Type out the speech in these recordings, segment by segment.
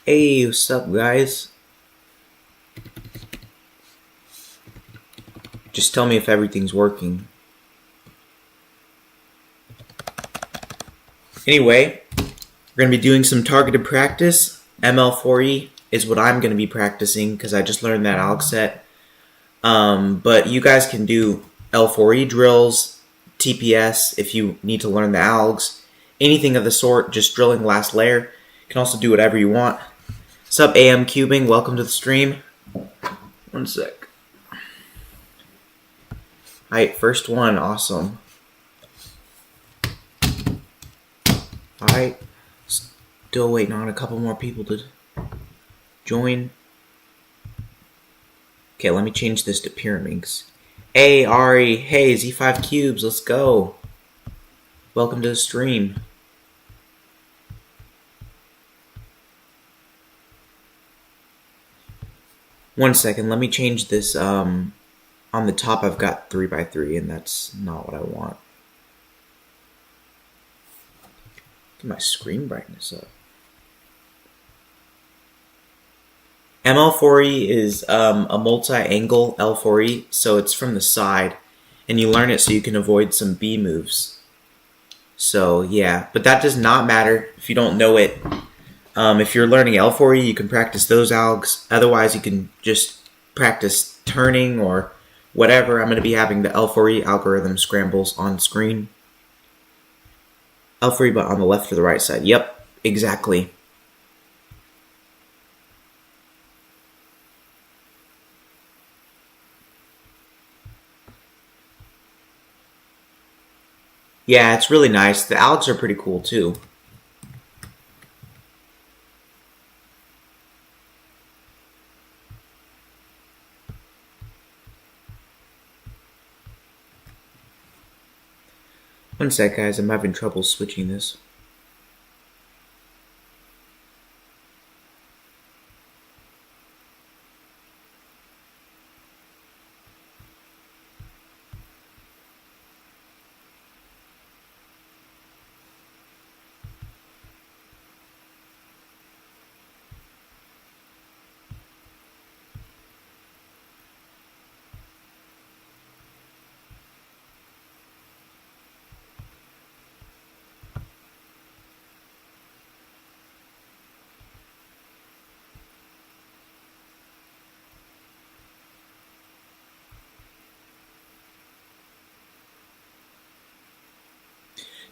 Hey, what's up, guys? Just tell me if everything's working. Anyway, we're going to be doing some targeted practice. ML4E is what I'm going to be practicing because I just learned that Algs set. But you guys can do L4E drills, TPS if you need to learn the Algs, anything of the sort, just drilling last layer. You can also do whatever you want. What's up, AM Cubing? Welcome to the stream. One sec. Alright, first one. Awesome. Alright. Still waiting on a couple more people to join. Okay, let me change this to pyramids. Hey, Ari. Hey, Z5 Cubes. Let's go. Welcome to the stream. One second. Let me change this. On the top, I've got 3x3, and that's not what I want. Get my screen brightness up. ML4E is a multi-angle L4E, so it's from the side, and you learn it so you can avoid some B moves. So yeah, but that does not matter if you don't know it. If you're learning L4E, you can practice those algs. Otherwise, you can just practice turning or whatever. I'm going to be having the L4E algorithm scrambles on screen. L4E, but on the left or the right side. Yep, exactly. Yeah, it's really nice. The algs are pretty cool too. One sec, guys. I'm having trouble switching this.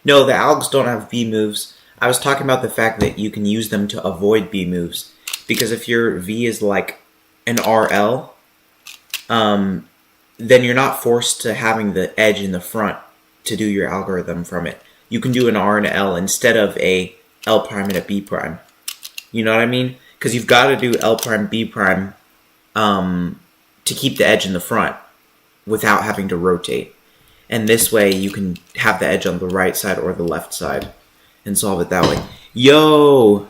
No, the algs don't have B moves. I was talking about the fact that you can use them to avoid B moves. Because if your V is like an RL, then you're not forced to having the edge in the front to do your algorithm from it. You can do an R and an L instead of a L prime and a B prime. You know what I mean? Because you've got to do L prime, B prime to keep the edge in the front without having to rotate. And this way you can have the edge on the right side or the left side and solve it that way. Yo!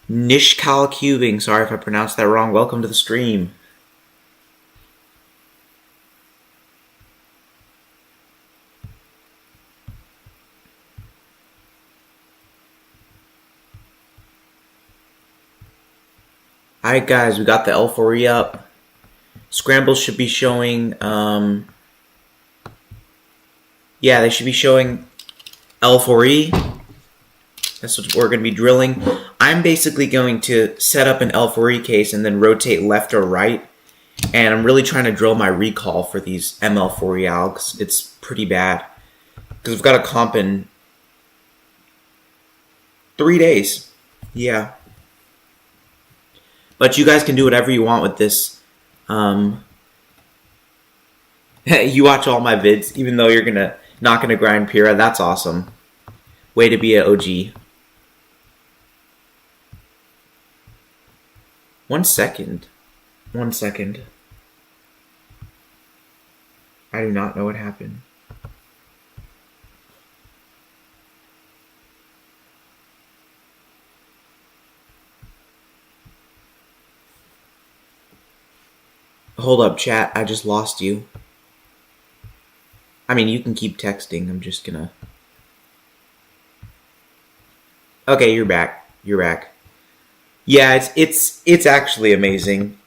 Nishkal Cubing. Sorry if I pronounced that wrong. Welcome to the stream. Alright guys, we got the L4E up. Scrambles should be showing, yeah, they should be showing L4E. That's what we're going to be drilling. I'm basically going to set up an L4E case and then rotate left or right. And I'm really trying to drill my recall for these ML4E algs. It's pretty bad. Because we've got a comp in 3 days. Yeah. But you guys can do whatever you want with this. You watch all my vids, even though you're not gonna grind Pira. That's awesome. Way to be an OG. 1 second. 1 second. I do not know what happened. Hold up, chat. I just lost you. I mean, you can keep texting. I'm just gonna... Okay, you're back. You're back. Yeah, it's actually amazing.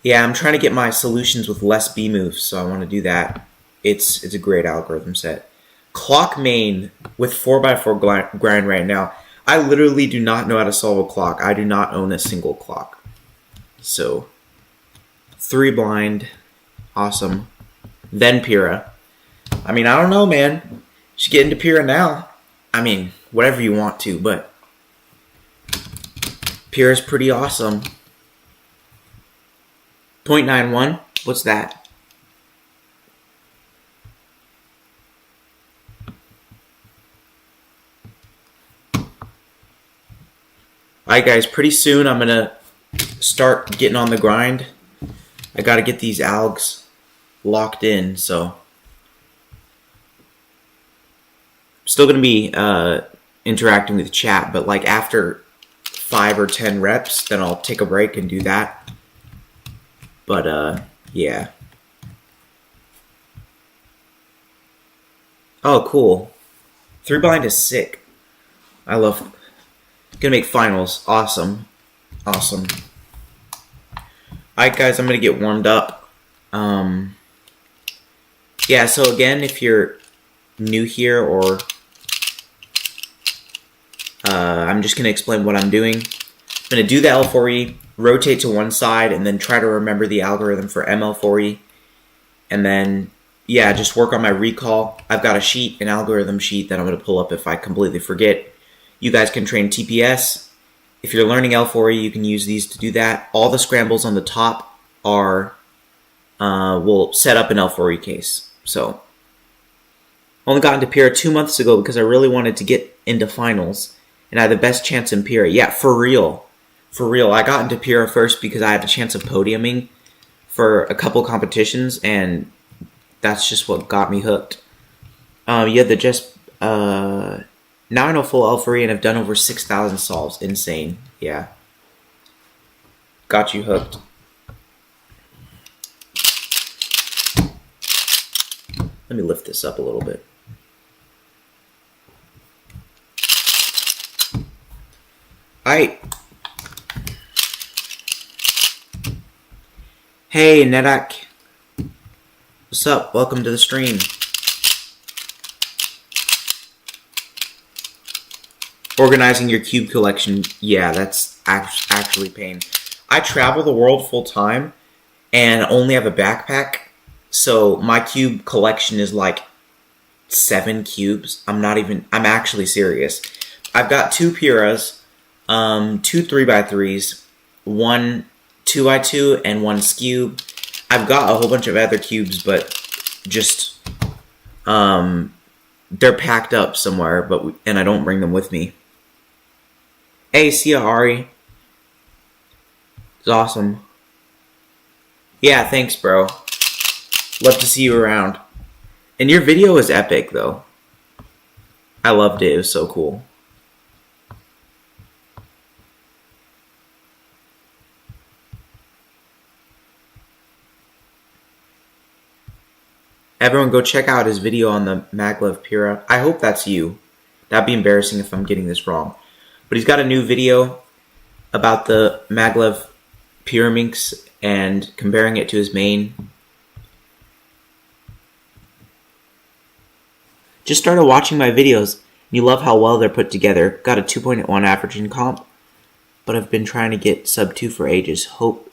Yeah, I'm trying to get my solutions with less B moves, so I want to do that. It's a great algorithm set. Clock main with 4x4 grind right now. I literally do not know how to solve a clock. I do not own a single clock. So 3 blind, awesome. Then Pyrrha. I mean, I don't know, man. Should get into Pyrrha now. I mean, whatever you want to, but Pyrrha's pretty awesome. 0.91. What's that? Alright guys, pretty soon I'm going to start getting on the grind. I got to get these algs locked in, so still going to be interacting with the chat, but like after 5 or 10 reps, then I'll take a break and do that. But yeah. Oh, cool. 3 blind is sick. I love. Gonna make finals. Awesome. Awesome. Alright guys, I'm gonna get warmed up. Yeah, so again, if you're new here, or I'm just gonna explain what I'm doing. I'm gonna do the L4E, rotate to one side, and then try to remember the algorithm for ML4E. And then, yeah, just work on my recall. I've got a sheet, an algorithm sheet that I'm gonna pull up if I completely forget. You guys can train TPS. If you're learning L4E, you can use these to do that. All the scrambles on the top are will set up an L4E case. So, only got into Pyrrha 2 months ago because I really wanted to get into finals, and I had the best chance in Pyrrha. Yeah, for real. For real. I got into Pyrrha first because I had a chance of podiuming for a couple competitions, and that's just what got me hooked. Yeah, now I know full L4E and I've done over 6,000 solves. Insane. Yeah. Got you hooked. Let me lift this up a little bit. Alright. Hey, Nedak. What's up? Welcome to the stream. Organizing your cube collection, yeah, that's actually pain. I travel the world full time and only have a backpack, so my cube collection is like 7 cubes. I'm actually serious. I've got 2 Pyrrhas, 2 3x3s, 1 2x2, and 1 Scube. I've got a whole bunch of other cubes, but just they're packed up somewhere, and I don't bring them with me. Hey, see ya, Ari. It's awesome. Yeah, thanks, bro. Love to see you around. And your video was epic, though. I loved it. It was so cool. Everyone go check out his video on the maglev Pyrrha. I hope that's you. That'd be embarrassing if I'm getting this wrong. But he's got a new video about the maglev Pyrrha and comparing it to his main. Just started watching my videos, and you love how well they're put together. Got a 2.1 average in comp, but I've been trying to get sub 2 for ages. Hope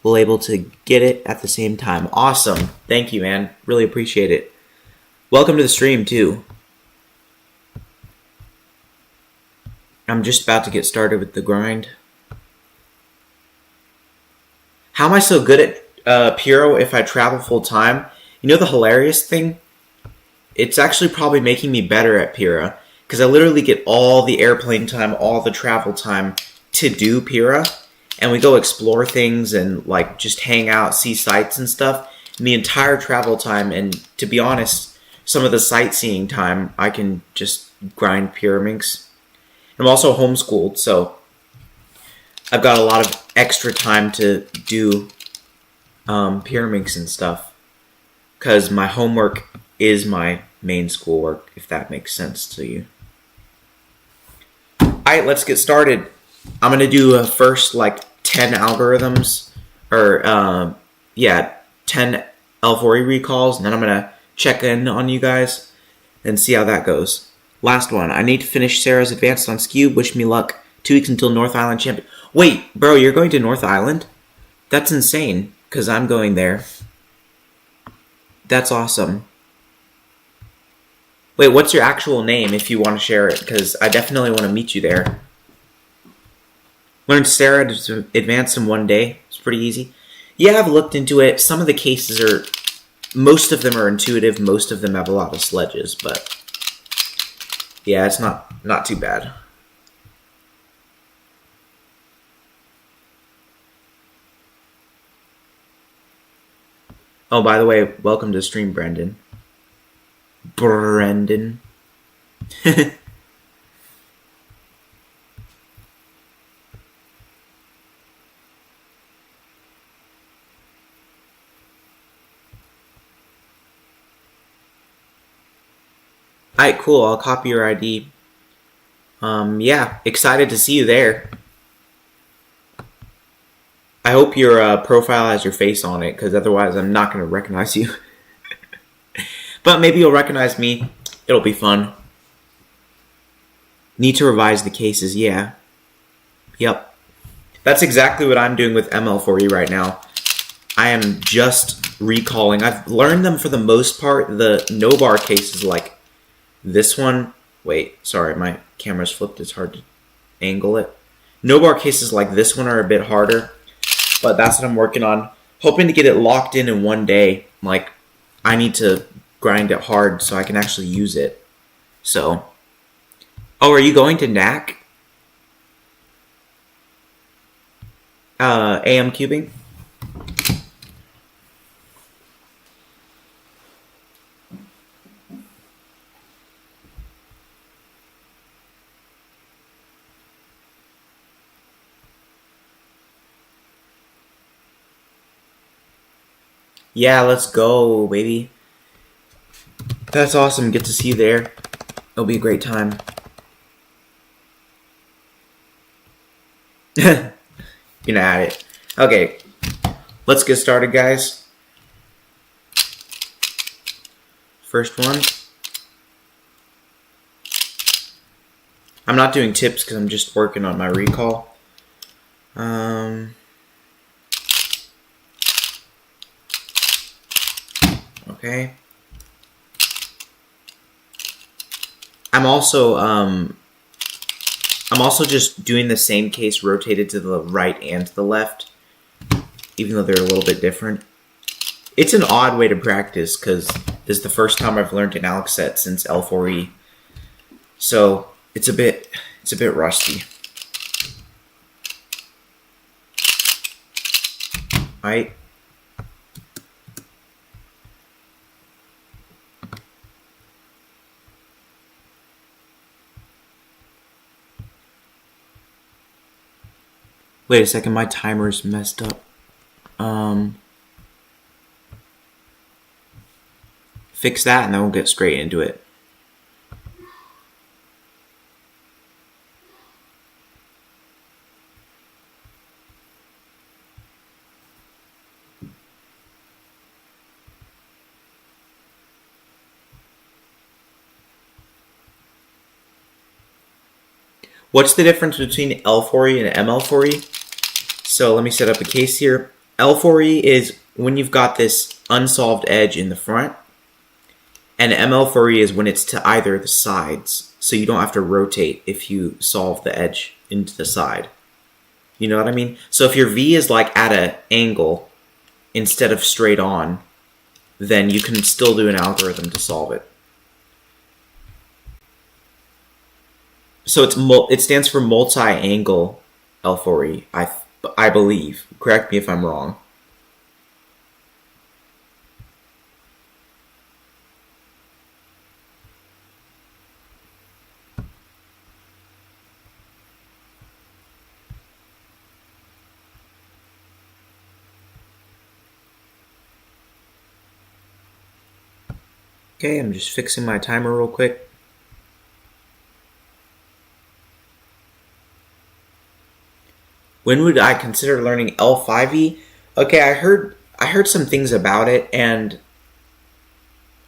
we'll able to get it at the same time. Awesome. Thank you, man. Really appreciate it. Welcome to the stream, too. I'm just about to get started with the grind. How am I so good at Pyrrha if I travel full time? You know the hilarious thing? It's actually probably making me better at Pyrrha, because I literally get all the airplane time, all the travel time to do Pyrrha, and we go explore things and like just hang out, see sights and stuff. And the entire travel time, and to be honest, some of the sightseeing time, I can just grind Pyrrha. I'm also homeschooled, so I've got a lot of extra time to do Pyrrha and stuff, because my homework is my main schoolwork, if that makes sense to you. Alright, let's get started. I'm going to do first like 10 algorithms, or 10 L4E recalls, and then I'm going to check in on you guys and see how that goes. Last one. I need to finish Sarah's Advanced on Skew. Wish me luck. 2 weeks until North Island Champion. Wait, bro, you're going to North Island? That's insane, because I'm going there. That's awesome. Wait, what's your actual name if you want to share it? Because I definitely want to meet you there. Learned Sarah's Advanced in 1 day. It's pretty easy. Yeah, I've looked into it. Some of the cases are... Most of them are intuitive. Most of them have a lot of sledges, but... Yeah, it's not too bad. Oh, by the way, welcome to the stream, Brendan. Brendan. Alright, cool. I'll copy your ID. Yeah, excited to see you there. I hope your profile has your face on it, because otherwise I'm not going to recognize you. But maybe you'll recognize me. It'll be fun. Need to revise the cases, yeah. Yep. That's exactly what I'm doing with ML4E right now. I am just recalling. I've learned them for the most part. The no-bar cases like this one. Wait, sorry, my camera's flipped. It's hard to angle it. No-bar cases like this one are a bit harder. But that's what I'm working on. Hoping to get it locked in 1 day. Like, I need to grind it hard so I can actually use it. So. Oh, are you going to NAC? AM cubing? Yeah, let's go, baby. That's awesome. Get to see you there. It'll be a great time. You're not at it. Okay. Let's get started, guys. First one. I'm not doing tips because I'm just working on my recall. Okay. I'm also just doing the same case rotated to the right and to the left, even though they're a little bit different. It's an odd way to practice because this is the first time I've learned an Algs set since L4E, so it's a bit rusty. All right. Wait a second, my timer's messed up. Fix that and then we'll get straight into it. What's the difference between L4E and ML4E? So let me set up a case here. L4E is when you've got this unsolved edge in the front, and ML4E is when it's to either of the sides, so you don't have to rotate if you solve the edge into the side. You know what I mean? So if your V is like at an angle instead of straight on, then you can still do an algorithm to solve it. So it stands for multi-angle L4E, I believe. Correct me if I'm wrong. Okay, I'm just fixing my timer real quick. When would I consider learning L5E? Okay, I heard some things about it, and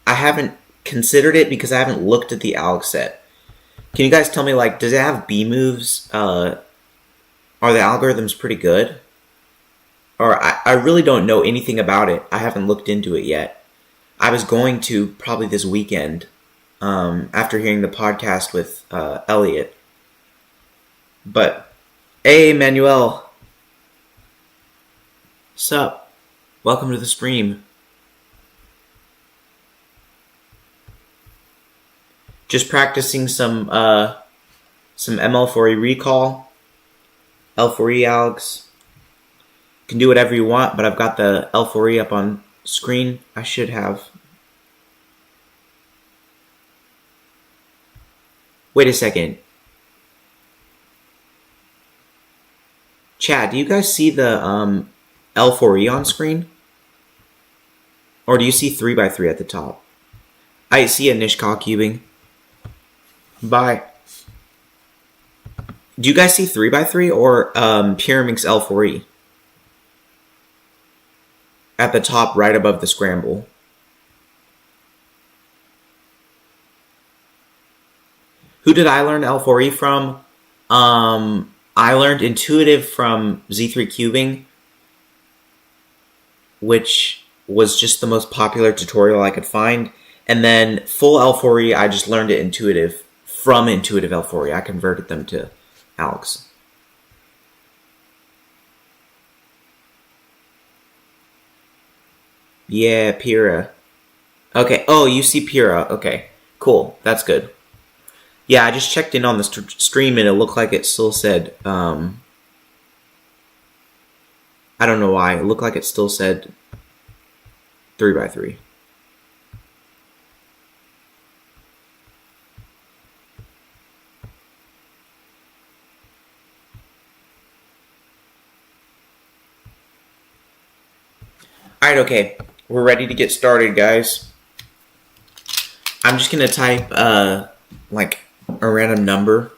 I haven't considered it because I haven't looked at the Algs set. Can you guys tell me, like, does it have B moves? Are the algorithms pretty good? Or I really don't know anything about it. I haven't looked into it yet. I was going to probably this weekend after hearing the podcast with Elliot. But, hey, Manuel. Sup? Welcome to the stream. Just practicing some ML4E recall, L4E Algs. You can do whatever you want, but I've got the L4E up on screen. I should have. Wait a second. Chat, do you guys see the L4E on screen? Or do you see 3x3 at the top? I see a Nishka cubing. Bye. Do you guys see 3x3 or Pyraminx L4E? At the top, right above the scramble. Who did I learn L4E from? I learned intuitive from Z3 cubing, which was just the most popular tutorial I could find. And then full L4E, I just learned it intuitive from intuitive L4E. I converted them to Algs. Yeah, Pira. Okay. Oh, you see Pira. Okay. Cool. That's good. Yeah, I just checked in on the stream and it looked like it still said, I don't know why. It looked like it still said 3x3. Alright, okay. We're ready to get started, guys. I'm just going to type, like, a random number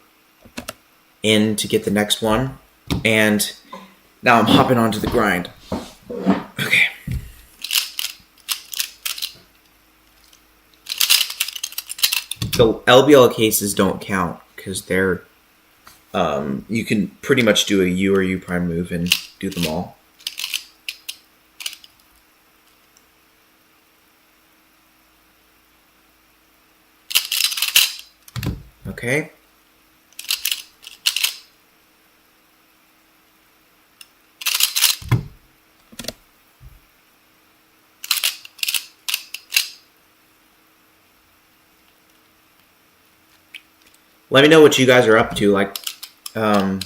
in to get the next one. And now I'm hopping onto the grind. Okay. The LBL cases don't count because they're, you can pretty much do a U or U prime move and do them all. Okay. Let me know what you guys are up to. Like, what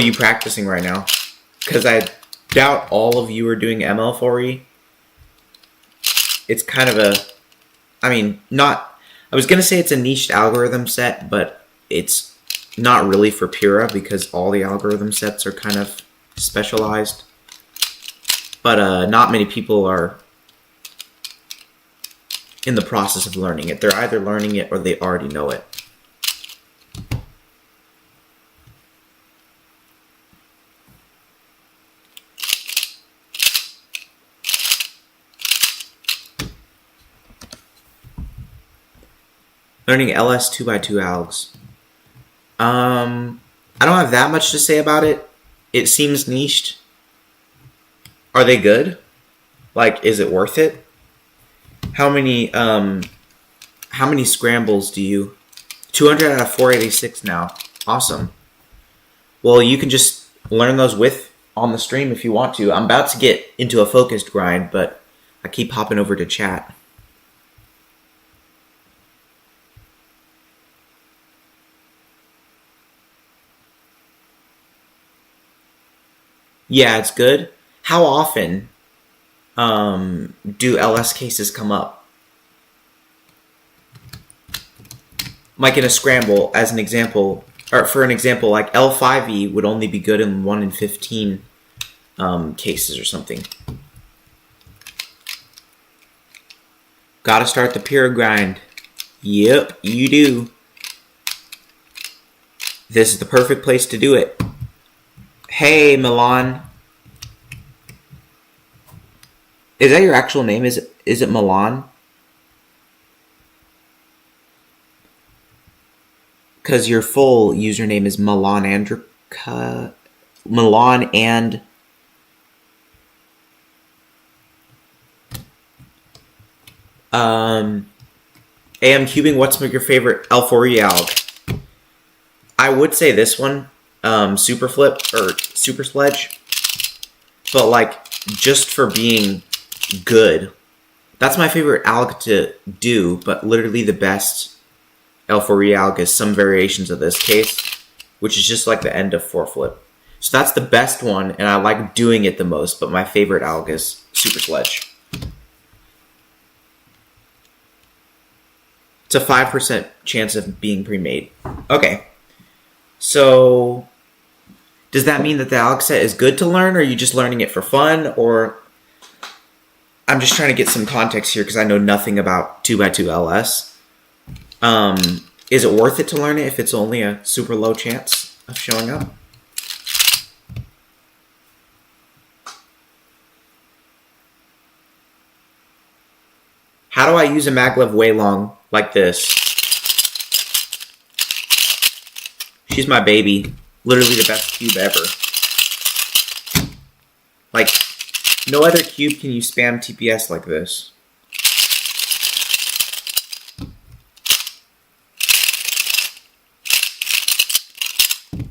are you practicing right now? Because I doubt all of you are doing ML4E. It's kind of a, I mean, not, I was going to say it's a niched algorithm set, but it's not really for Pura because all the algorithm sets are kind of specialized. But not many people are in the process of learning it. They're either learning it or they already know it. Learning LS 2x2 Algs. I don't have that much to say about it. It seems niched. Are they good? Like, is it worth it? How many scrambles do you... 200 out of 486 now. Awesome. Well, you can just learn those on the stream if you want to. I'm about to get into a focused grind, but I keep hopping over to chat. Yeah, it's good. How often do LS cases come up? Like in a scramble, as an example, or for an example, like L5E would only be good in 1 in 15 cases or something. Gotta start the pure grind. Yep, you do. this is the perfect place to do it. Hey, Milan. Is that your actual name? Is it Milan? Because your full username is Milan and AM Cubing, what's your favorite L4E alg? I would say this one, Super Flip or Super Sledge. But like, just for being good. That's my favorite alg to do, but literally the best L4E alg is some variations of this case, which is just like the end of 4-flip. So that's the best one, and I like doing it the most, but my favorite alg is Super Sledge. It's a 5% chance of being pre-made. Okay. So, does that mean that the alg set is good to learn, or are you just learning it for fun, or... I'm just trying to get some context here because I know nothing about 2x2 LS. Is it worth it to learn it if it's only a super low chance of showing up? How do I use a maglev way long like this? She's my baby. Literally the best cube ever. Like, no other cube can you spam TPS like this.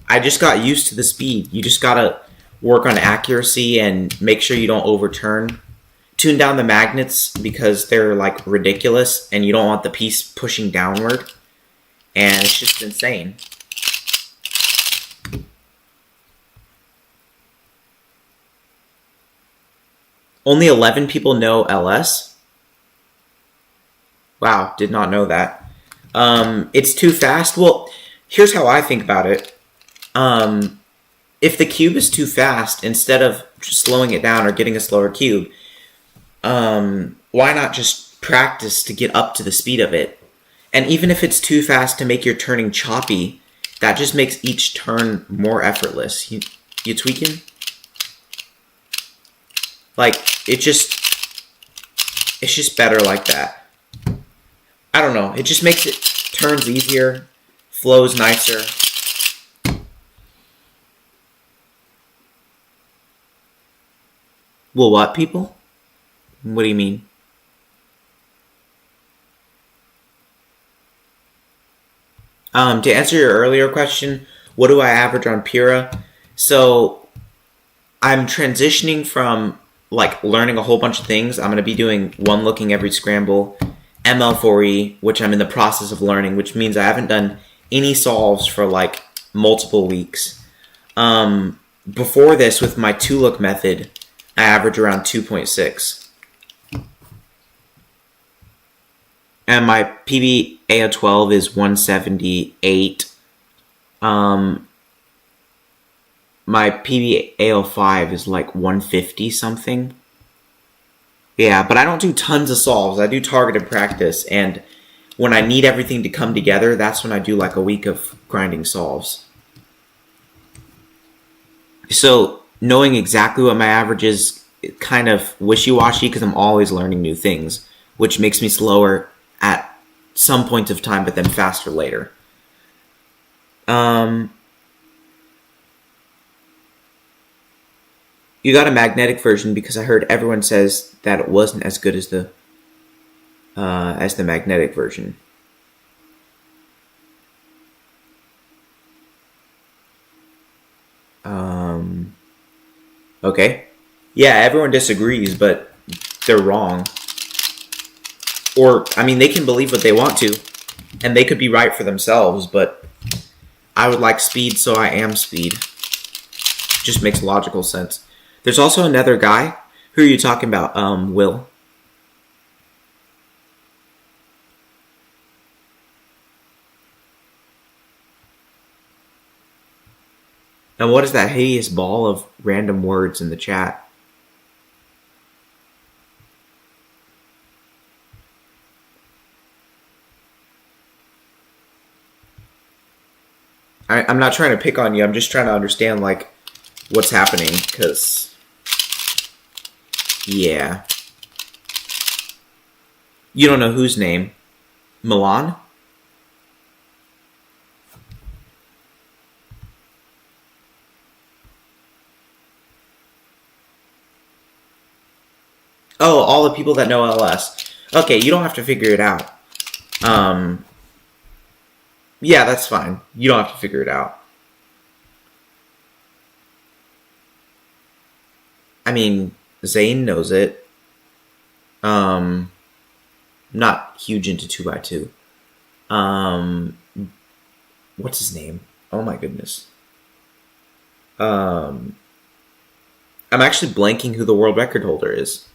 I just got used to the speed. You just gotta work on accuracy and make sure you don't overturn. Tune down the magnets because they're like ridiculous and you don't want the piece pushing downward. And it's just insane. Only 11 people know LS. Wow, did not know that. It's too fast. Well, here's how I think about it. If the cube is too fast, instead of just slowing it down or getting a slower cube, why not just practice to get up to the speed of it? And even if it's too fast to make your turning choppy, that just makes each turn more effortless. You tweaking? Like, it's just better like that. I don't know. It just makes it turns easier, flows nicer. Well, what, people? What do you mean? To answer your earlier question, what do I average on Pura? So, I'm transitioning from like learning a whole bunch of things. I'm going to be doing one looking every scramble, ML4E, which I'm in the process of learning, which means I haven't done any solves for like multiple weeks. Before this, with my 2-look method, I average around 2.6. And my PB-AO12 is 178. My PB-AO5 is like 150 something. Yeah, but I don't do tons of solves. I do targeted practice, and when I need everything to come together, that's when I do like a week of grinding solves. So knowing exactly what my average is kind of wishy-washy because I'm always learning new things, which makes me slower at some point of time, but then faster later. You got a magnetic version because I heard everyone says that it wasn't as good as the magnetic version. Okay. Yeah, everyone disagrees, but they're wrong. Or, I mean, they can believe what they want to, and they could be right for themselves, but I would like speed, so I am speed. Just makes logical sense. There's also another guy. Who are you talking about, Will? And what is that hideous ball of random words in the chat? I'm not trying to pick on you. I'm just trying to understand, like, what's happening, because, yeah. You don't know whose name? Milan? Oh, all the people that know LS. Okay, you don't have to figure it out. Yeah, that's fine. You don't have to figure it out. I mean, Zane knows it. Not huge into 2x2. What's his name? Oh my goodness. I'm actually blanking who the world record holder is.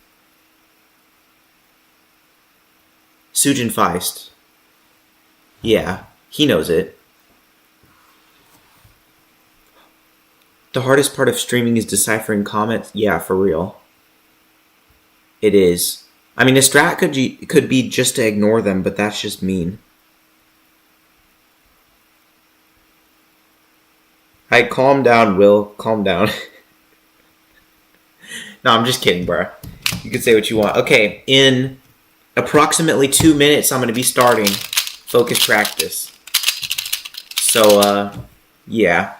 Sujin Feist. Yeah, he knows it. The hardest part of streaming is deciphering comments. Yeah, for real. It is. I mean, a strat could be just to ignore them, but that's just mean. Alright, calm down, Will. Calm down. No, I'm just kidding, bro. You can say what you want. Okay, in approximately 2 minutes, I'm going to be starting focus practice. So, yeah.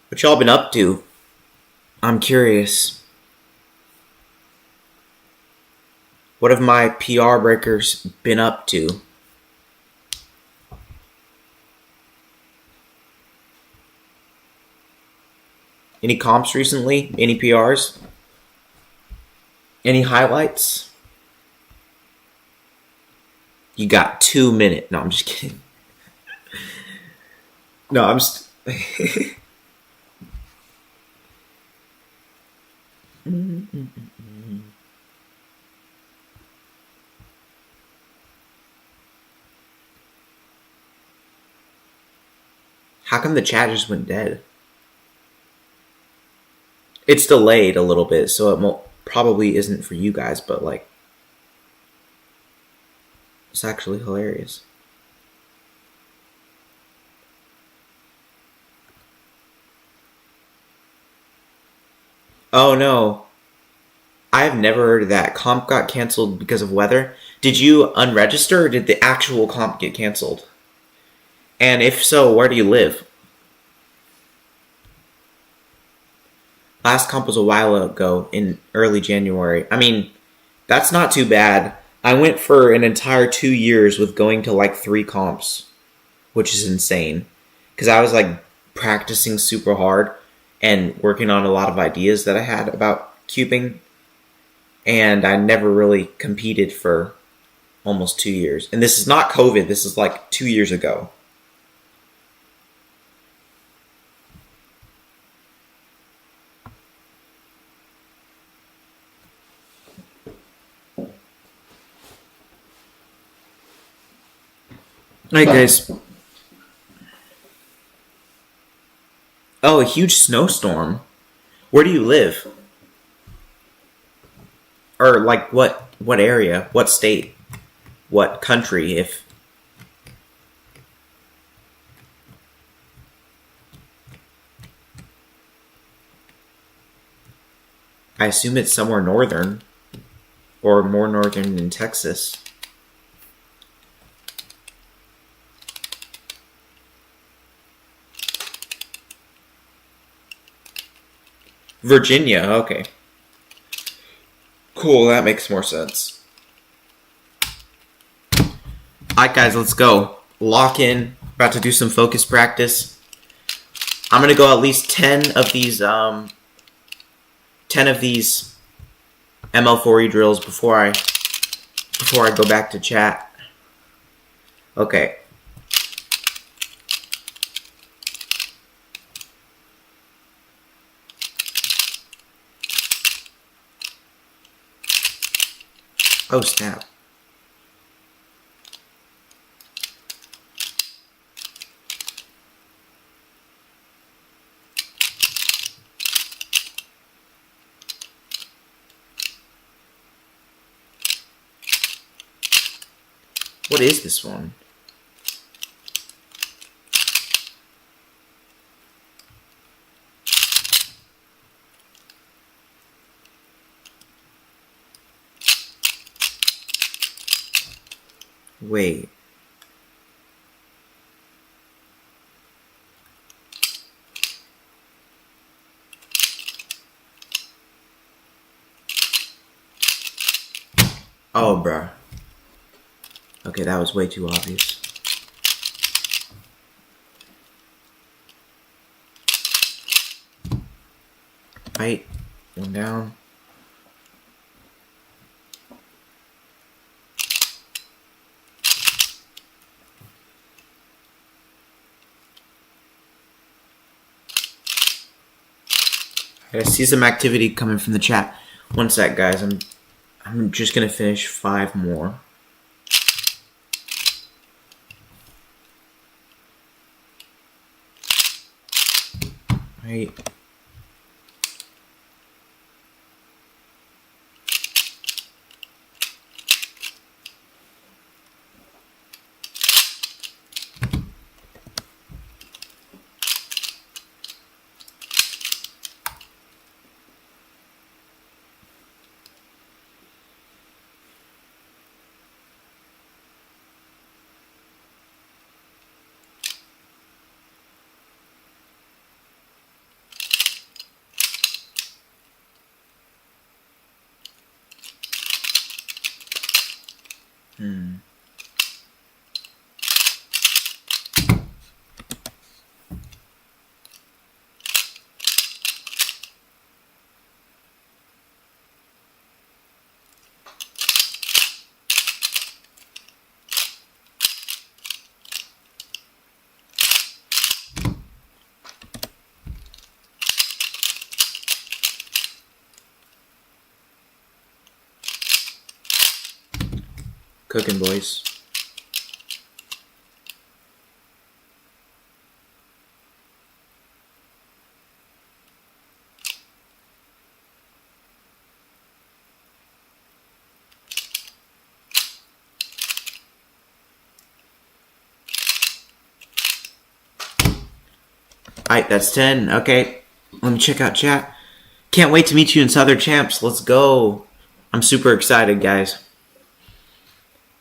What y'all been up to? I'm curious. What have my PR breakers been up to? Any comps recently? Any PRs? Any highlights? You got 2 minutes. No, I'm just kidding. No, I'm just... How come the chat just went dead? It's delayed a little bit, so it probably isn't for you guys, but like... It's actually hilarious. Oh no. I have never heard of that. Comp got canceled because of weather. Did you unregister or did the actual comp get canceled? And if so, where do you live? Last comp was a while ago in early January. I mean, that's not too bad. I went for an entire 2 years with going to like 3 comps, which is insane. Because I was like practicing super hard and working on a lot of ideas that I had about cubing. And I never really competed for almost 2 years. And this is not COVID. This is like 2 years ago. Alright, guys. Oh, a huge snowstorm. Where do you live? Or like what area? What state? What country? If I assume it's somewhere northern or more northern than Texas. Virginia, okay. Cool, that makes more sense. Alright guys, let's go. Lock in. About to do some focus practice. I'm gonna go at least 10 of these ML4E drills before I go back to chat. Okay. Oh, snap. What is this one? Wait. Oh, bruh. Okay, that was way too obvious. Right. One down. I see some activity coming from the chat. One sec, guys. I'm just gonna finish 5 more. Right. Cooking, boys. Alright, that's 10. Okay, let me check out chat. Can't wait to meet you in Southern Champs. Let's go. I'm super excited, guys.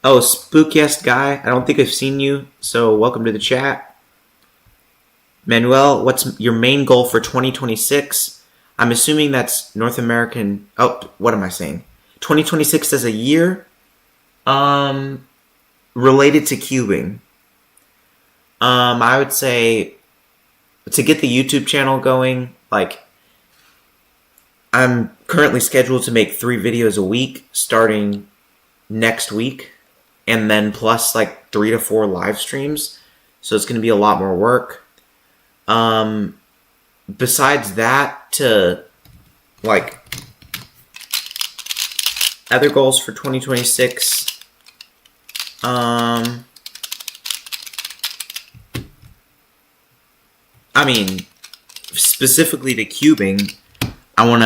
Oh, spookiest guy. I don't think I've seen you, so welcome to the chat. Manuel, what's your main goal for 2026? I'm assuming that's North American. Oh, what am I saying? 2026 as a year? Related to cubing. I would say to get the YouTube channel going, like, I'm currently scheduled to make 3 videos a week starting next week, and then plus like 3 to 4 live streams. So it's going to be a lot more work. Besides that, to like other goals for 2026, I mean, specifically to cubing, I'm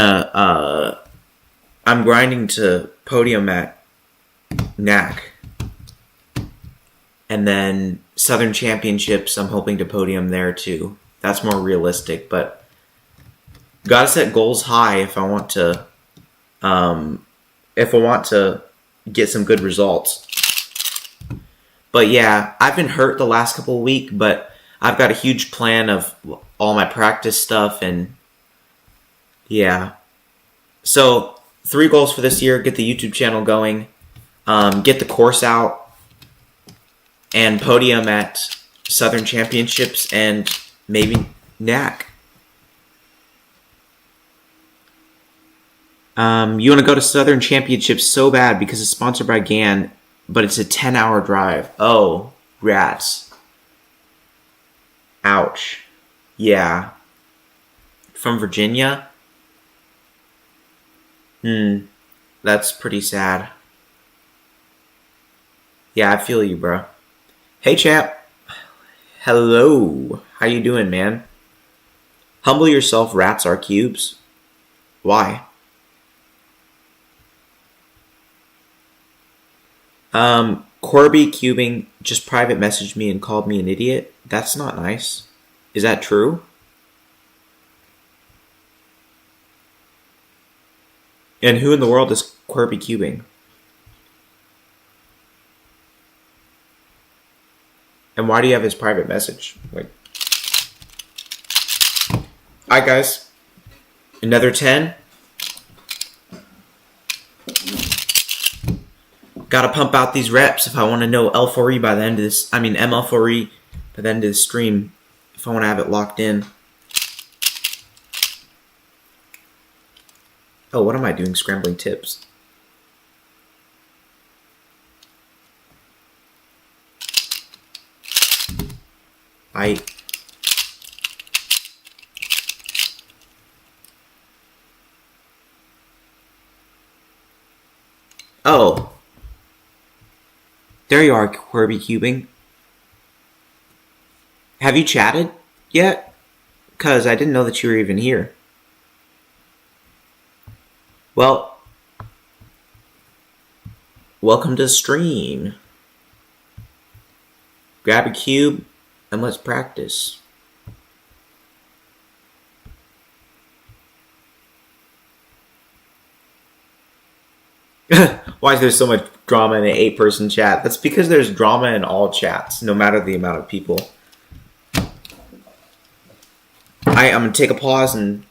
grinding to podium at NAC. And then Southern Championships, I'm hoping to podium there too. That's more realistic, but gotta set goals high if I want to get some good results. But yeah, I've been hurt the last couple of weeks, but I've got a huge plan of all my practice stuff, and yeah. So 3 goals for this year: get the YouTube channel going, get the course out, and podium at Southern Championships and maybe NAC. You want to go to Southern Championships so bad because it's sponsored by GAN, but it's a 10-hour drive. Oh, rats. Ouch. Yeah. From Virginia? That's pretty sad. Yeah, I feel you, bro. Hey, chap. Hello. How you doing, man? Humble yourself, rats are cubes. Why? Corby Cubing just private messaged me and called me an idiot. That's not nice. Is that true? And who in the world is Corby Cubing? And why do you have his private message? Like, alright, guys. Another 10. Gotta pump out these reps if I want to know L4E by the end of this. I mean, ML4E by the end of the stream. If I want to have it locked in. Oh, what am I doing? Scrambling tips. Oh. There you are, Corby Cubing. Have you chatted yet? Because I didn't know that you were even here. Well, welcome to the stream. Grab a cube and let's practice. Why is there so much drama in an 8-person chat? That's because there's drama in all chats, no matter the amount of people. I'm going to take a pause and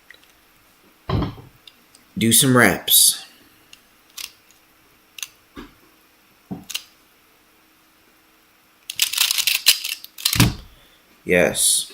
do some reps. Yes.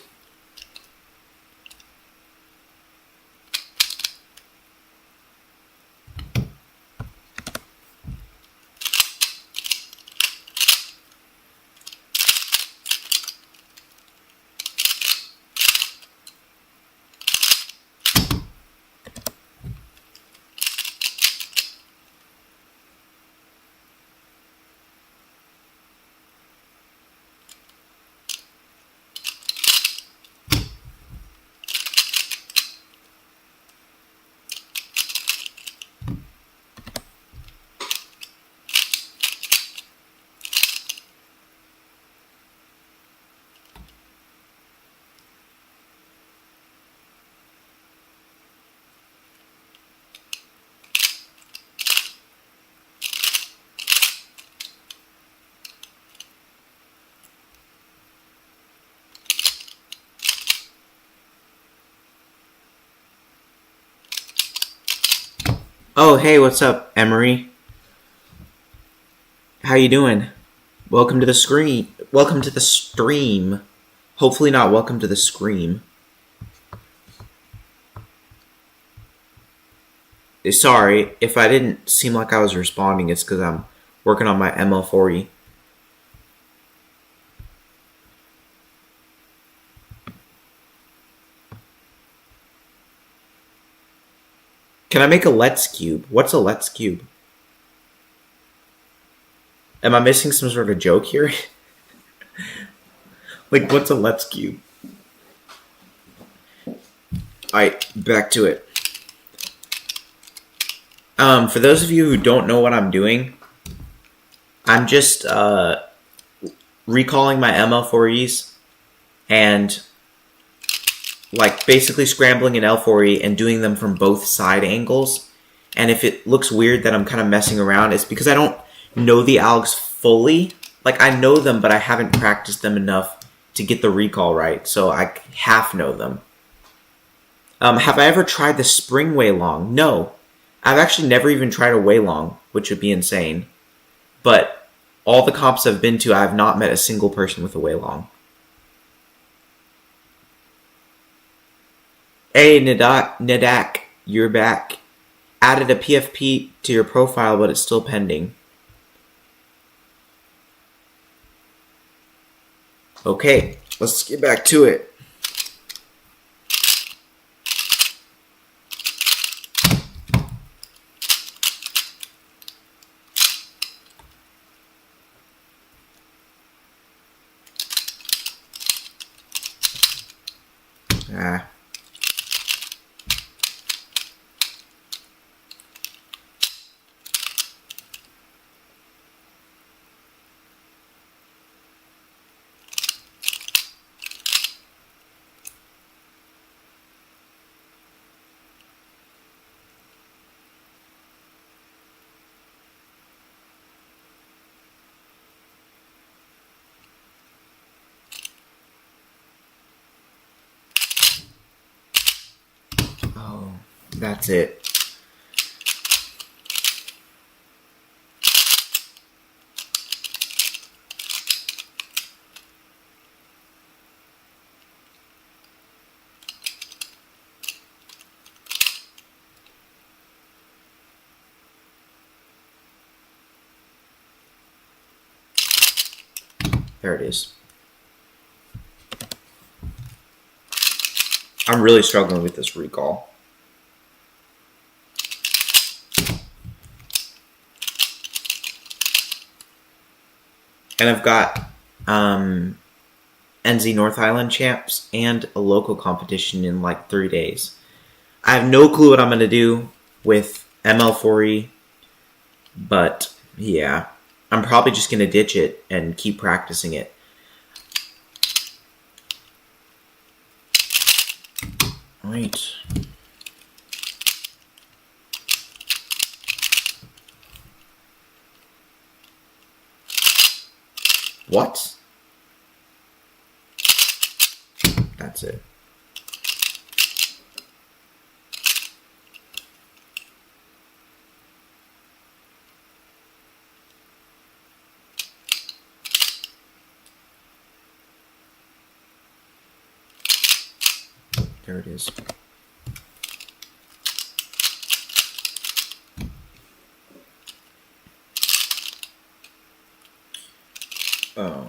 Oh, hey, what's up, Emery? How you doing? Welcome to the screen. Welcome to the stream. Hopefully not welcome to the scream. Sorry, if I didn't seem like I was responding, it's because I'm working on my ML4E. Can I make a Let's Cube? What's a Let's Cube? Am I missing some sort of joke here? Like, what's a Let's Cube? Alright, back to it. For those of you who don't know what I'm doing, I'm just recalling my ML4Es and like basically scrambling an L4E and doing them from both side angles. And if it looks weird that I'm kind of messing around, it's because I don't know the algs fully. Like, I know them, but I haven't practiced them enough to get the recall right, so I half know them. Have I ever tried the spring way long? No. I've actually never even tried a way long, which would be insane. But all the comps I've been to, I have not met a single person with a way long. Hey, Nadak, you're back. Added a PFP to your profile, but it's still pending. Okay, let's get back to it. That's it. There it is. I'm really struggling with this recall. And I've got NZ North Island champs and a local competition in like 3 days. I have no clue what I'm going to do with ML4E, but yeah, I'm probably just going to ditch it and keep practicing it. Wait. What? That's it. There it is. Oh.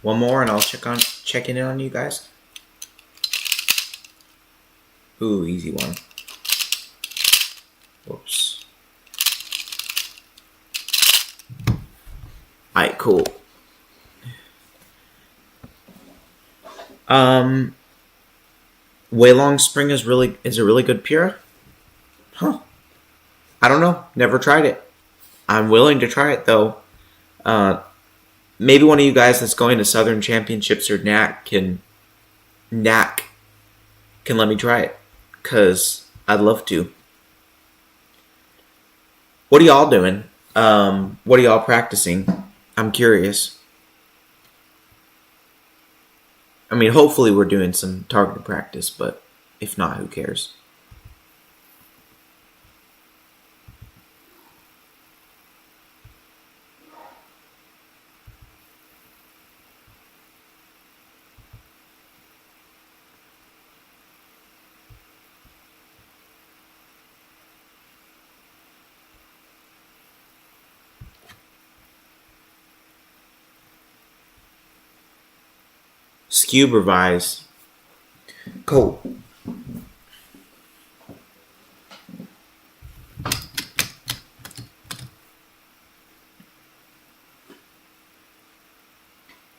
One more and I'll check in on you guys. Ooh, easy one. Whoops. Alright, cool. Waylong Spring is a really good Pura? Huh. I don't know. Never tried it. I'm willing to try it though. Maybe one of you guys that's going to Southern Championships or NAC can let me try it, because I'd love to. What are y'all doing? What are y'all practicing? I'm curious. I mean, hopefully we're doing some targeted practice, but if not, who cares? Scube revise. Cool.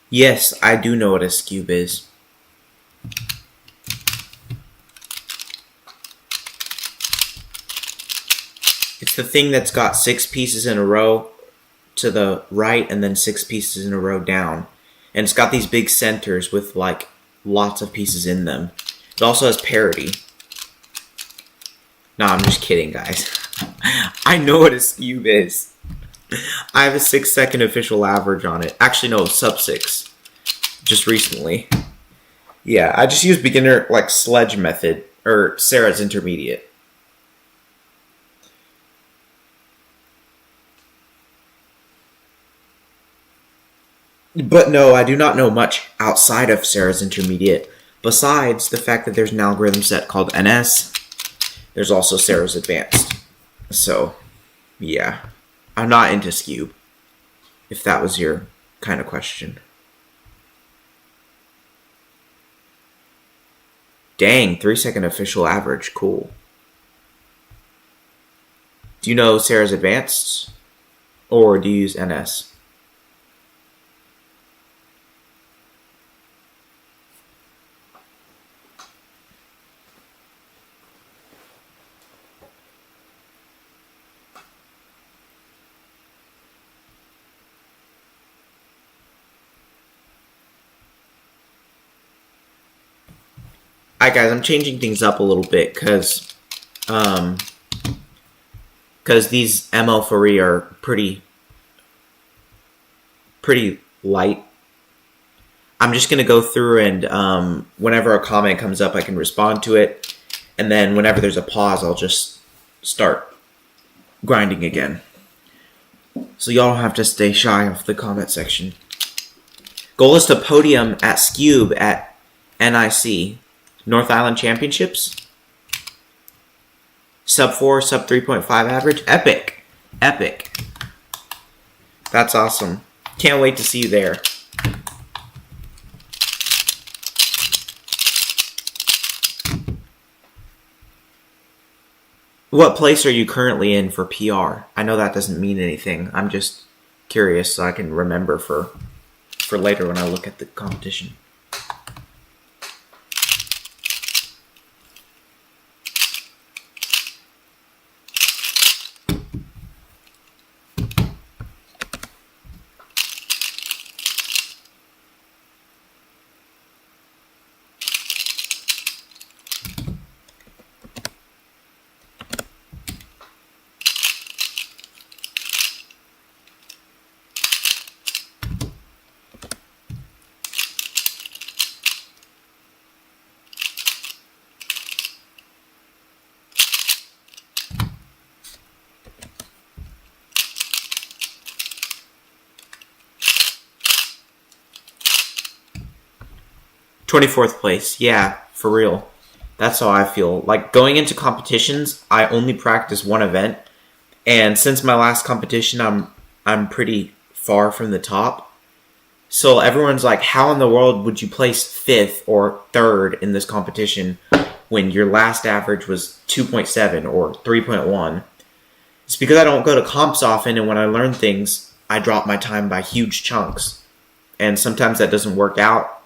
Yes, I do know what a scube is. It's the thing that's got 6 pieces in a row to the right and then 6 pieces in a row down. And it's got these big centers with like lots of pieces in them. It also has parity. Nah, I'm just kidding, guys. I know what a scube is. I have a 6-second official average on it. Actually, no, sub 6. Just recently. Yeah, I just use beginner like sledge method or Sarah's intermediate. But no, I do not know much outside of Sarah's intermediate. Besides the fact that there's an algorithm set called NS, there's also Sarah's advanced. So, yeah. I'm not into Scube. if that was your kind of question. Dang, 3-second official average. Cool. Do you know Sarah's Advanced? Or do you use NS? Alright guys, I'm changing things up a little bit because these ML4E are pretty light. I'm just going to go through and whenever a comment comes up I can respond to it, and then whenever there's a pause I'll just start grinding again. So y'all don't have to stay shy of the comment section. Goal is to podium at Scube at NIC. North Island Championships. Sub 4, sub 3.5 average. Epic. Epic. That's awesome. Can't wait to see you there. What place are you currently in for PR? I know that doesn't mean anything. I'm just curious so I can remember for later when I look at the competition. '24th place, yeah, for real. That's how I feel. Like, going into competitions, I only practice one event, and since my last competition, I'm pretty far from the top. So everyone's like, how in the world would you place 5th or 3rd in this competition when your last average was 2.7 or 3.1? It's because I don't go to comps often, and when I learn things, I drop my time by huge chunks. And sometimes that doesn't work out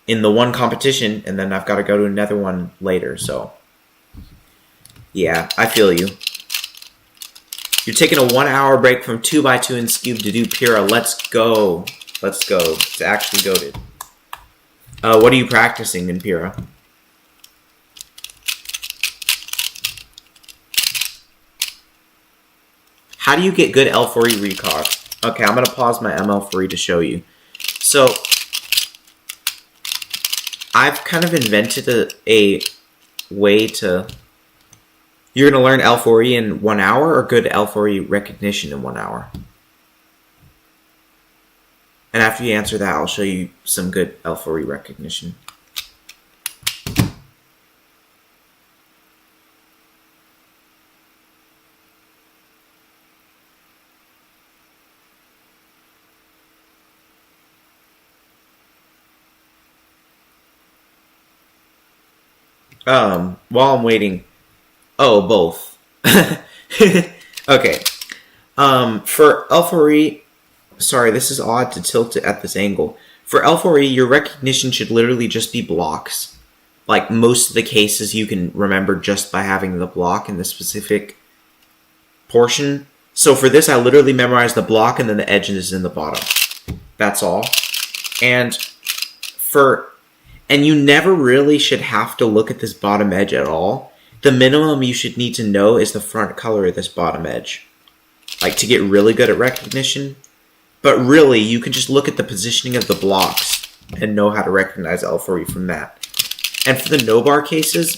in the one competition, and then I've got to go to another one later, so yeah, I feel you. You're taking a 1-hour break from 2x2 in Scube to do Pura. Let's go. Let's go. It's actually goated. What are you practicing in Pura? How do you get good L4E recog? Okay, I'm going to pause my ML4E to show you. So I've kind of invented a way to... You're going to learn L4E in 1 hour or good L4E recognition in 1 hour? And after you answer that, I'll show you some good L4E recognition. While I'm waiting... Oh, both. Okay. For L4E... Sorry, this is odd to tilt it at this angle. For L4E, your recognition should literally just be blocks. Like, most of the cases you can remember just by having the block in the specific portion. So for this, I literally memorized the block and then the edge is in the bottom. That's all. And you never really should have to look at this bottom edge at all. The minimum you should need to know is the front color of this bottom edge. Like, to get really good at recognition. But really, you can just look at the positioning of the blocks and know how to recognize L4E from that. And for the no-bar cases,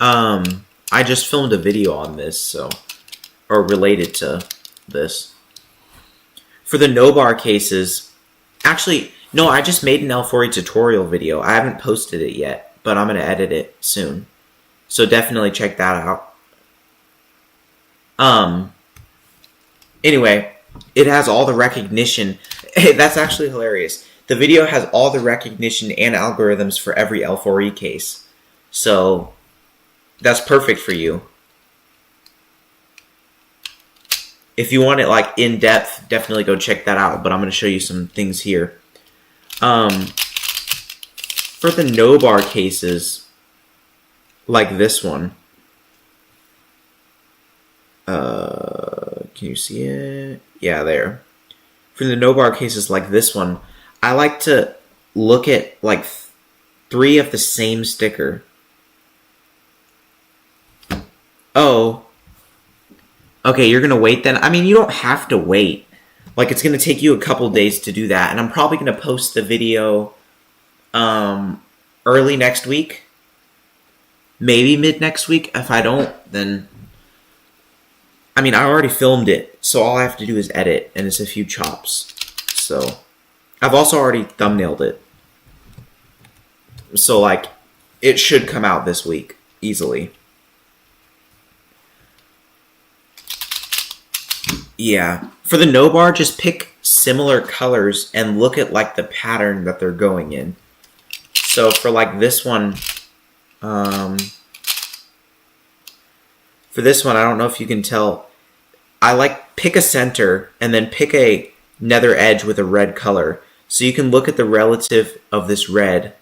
I just filmed a video on this, or related to this. For the no-bar cases, actually, no, I just made an L4E tutorial video. I haven't posted it yet, but I'm going to edit it soon. So definitely check that out. Anyway, it has all the recognition. That's actually hilarious. The video has all the recognition and algorithms for every L4E case. So that's perfect for you. If you want it like in depth, definitely go check that out. But I'm going to show you some things here. For the no bar cases, like this one. Can you see it? Yeah, there. For the no bar cases like this one, I like to look at like 3 of the same sticker. Oh. Okay, you're going to wait then? I mean, you don't have to wait. Like, it's going to take you a couple days to do that. And I'm probably going to post the video early next week. Maybe mid next week. If I don't, then... I mean, I already filmed it, so all I have to do is edit, and it's a few chops. So, I've also already thumbnailed it. So, like, it should come out this week, easily. Yeah. For the no bar, just pick similar colors and look at, like, the pattern that they're going in. So, for, like, this one... For this one, I don't know if you can tell... I like pick a center and then pick a nether edge with a red color. So you can look at the relative of this red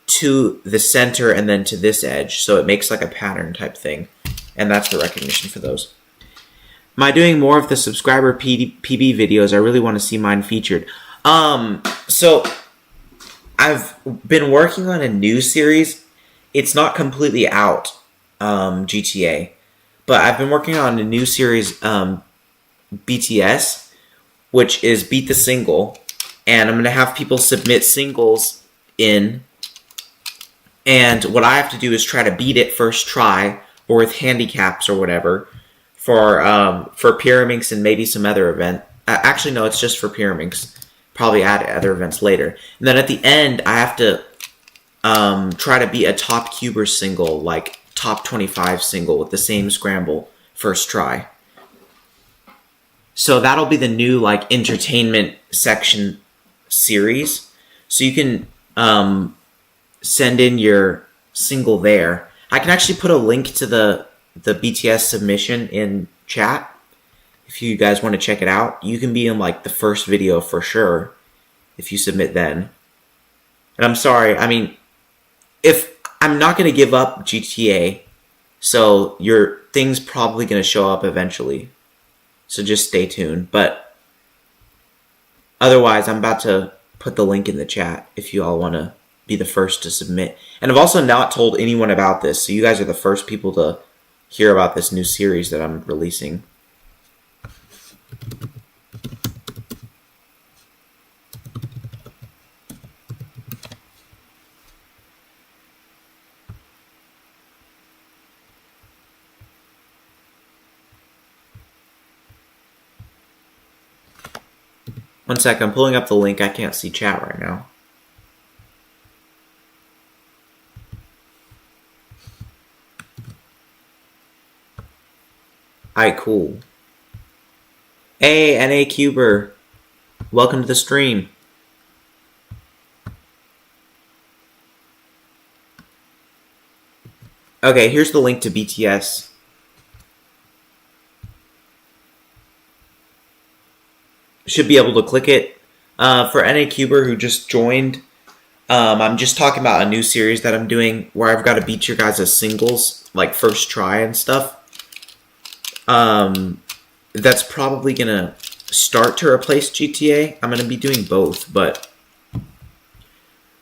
to the center and then to this edge. So it makes like a pattern type thing. And that's the recognition for those. Am I doing more of the subscriber PB videos? I really want to see mine featured. So I've been working on a new series. It's not completely out, GTA. But I've been working on a new series, BTS, which is Beat the Single. And I'm going to have people submit singles in. And what I have to do is try to beat it first try, or with handicaps or whatever, for Pyraminx and maybe some other event. Actually, no, it's just for Pyraminx. Probably add other events later. And then at the end, I have to try to beat a top cuber single, like top 25 single with the same scramble first try. So that'll be the new like entertainment section series. So you can send in your single there. I can actually put a link to the BTS submission in chat if you guys want to check it out. You can be in like the first video for sure if you submit then. And I'm sorry, I mean, if I'm not going to give up GTA, so your thing's probably going to show up eventually. So just stay tuned. But otherwise, I'm about to put the link in the chat if you all want to be the first to submit. And I've also not told anyone about this, so you guys are the first people to hear about this new series that I'm releasing. One sec, I'm pulling up the link. I can't see chat right now. Alright, cool. Hey, NA Cuber. Welcome to the stream. Okay, here's the link to BTS. Should be able to click it. For NA Cuber who just joined, I'm just talking about a new series that I'm doing where I've got to beat your guys' singles, like first try and stuff. That's probably going to start to replace GTA. I'm going to be doing both, but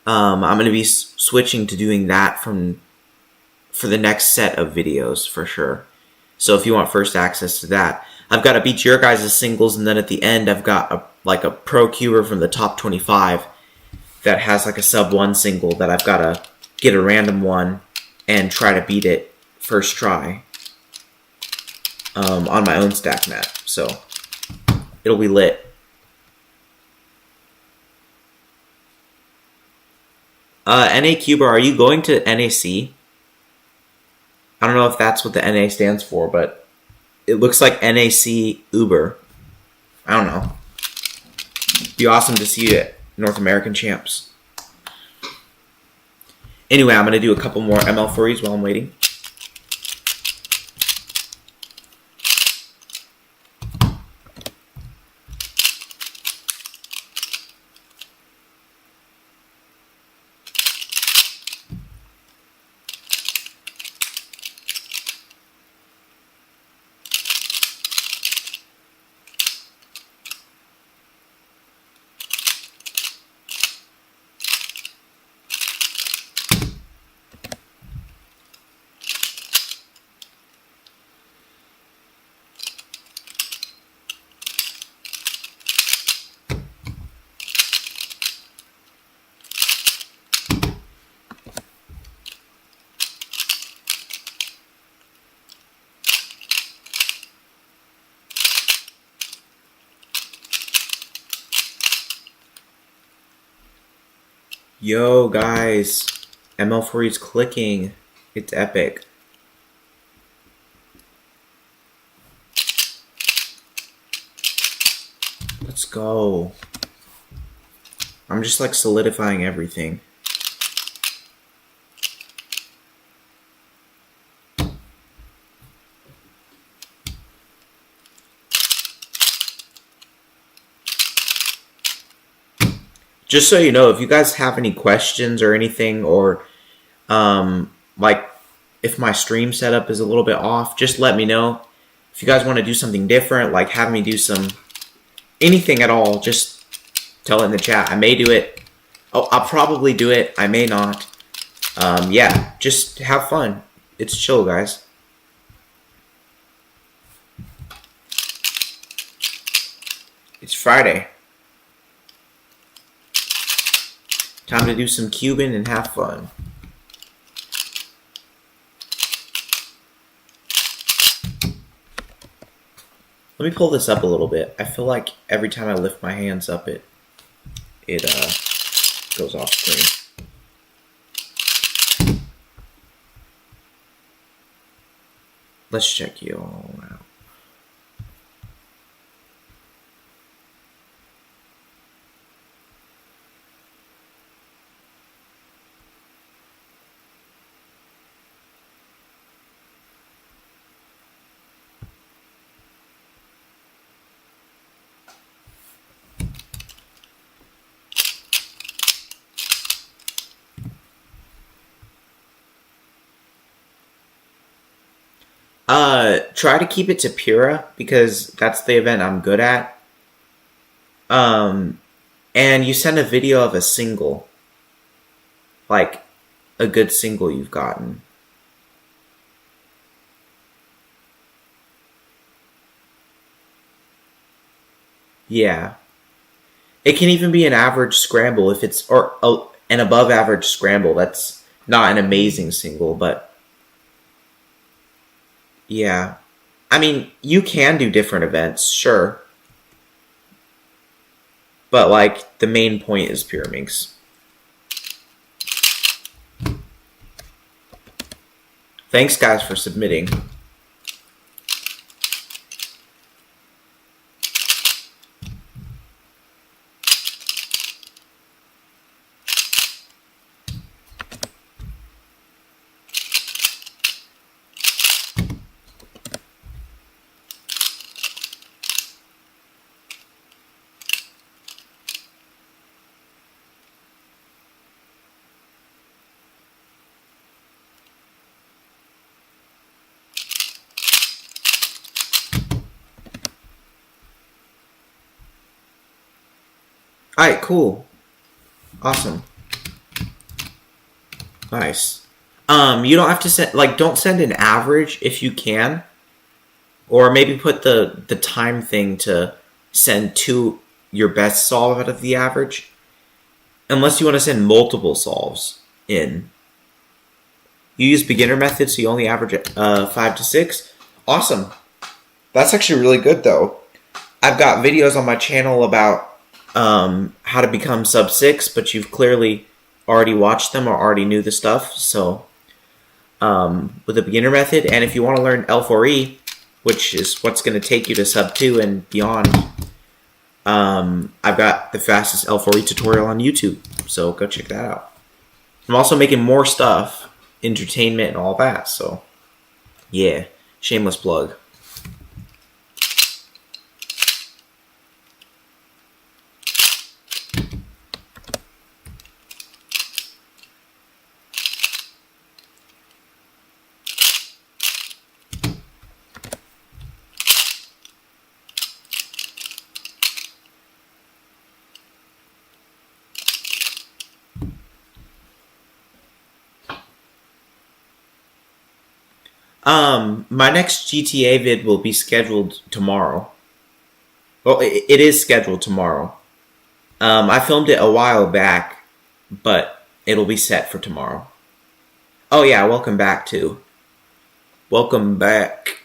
I'm going to be switching to doing that for the next set of videos for sure. So if you want first access to that, I've got to beat your guys' singles, and then at the end I've got a pro cuber from the top 25 that has like a sub 1 single that I've got to get a random one and try to beat it first try on my own stack map. So it'll be lit. NA Cuber, are you going to NAC? I don't know if that's what the NA stands for, but It looks like NAC Uber. I don't know. Be awesome to see it, North American champs. Anyway, I'm going to do a couple more ML4Es while I'm waiting. Yo, guys, ML4E is clicking. It's epic. Let's go. I'm just like solidifying everything. Just so you know, if you guys have any questions or anything, or like if my stream setup is a little bit off, just let me know. If you guys want to do something different, like have me do anything at all, just tell it in the chat. I may do it. Oh, I'll probably do it. I may not. Yeah, just have fun. It's chill, guys. It's Friday. Time to do some Cuban and have fun. Let me pull this up a little bit. I feel like every time I lift my hands up, it goes off screen. Let's check you all out. Try to keep it to Pura because that's the event I'm good at. And you send a video of a single, like a good single you've gotten. Yeah. It can even be an average scramble if it's, or an above average scramble. That's not an amazing single, but yeah. I mean, you can do different events, sure. But, like, the main point is Pyraminx. Thanks, guys, for submitting. Alright, cool. Awesome. Nice. You don't have to send, like, don't send an average if you can. Or maybe put the time thing to send to your best solve out of the average. Unless you want to send multiple solves in. You use beginner method, so you only average 5 to 6. Awesome. That's actually really good, though. I've got videos on my channel about how to become sub 6, but you've clearly already watched them or already knew the stuff. So with the beginner method, and if you want to learn L4E, which is what's going to take you to sub 2 and beyond. I've got the fastest L4E tutorial on YouTube, so go check that out. I'm also making more stuff, entertainment and all that, so yeah, shameless plug. My next GTA vid will be scheduled tomorrow. Well, it is scheduled tomorrow. I filmed it a while back, but it'll be set for tomorrow. Oh yeah, welcome back too. Welcome back.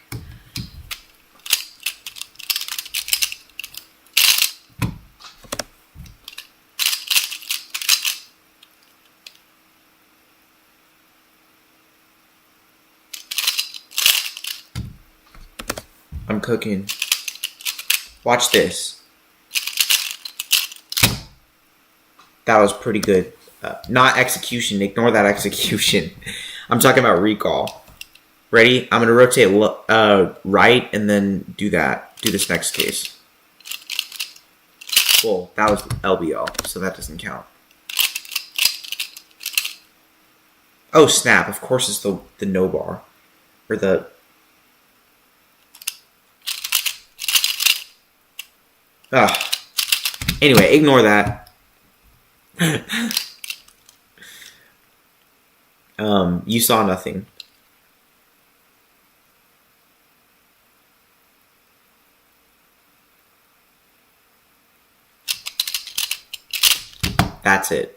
I'm cooking. Watch this. That was pretty good. Not execution. Ignore that execution. I'm talking about recall. Ready? I'm going to rotate right and then do that. Do this next case. Well, that was LBL, so that doesn't count. Oh, snap. Of course it's the no bar. Or the... Anyway, ignore that. You saw nothing. That's it.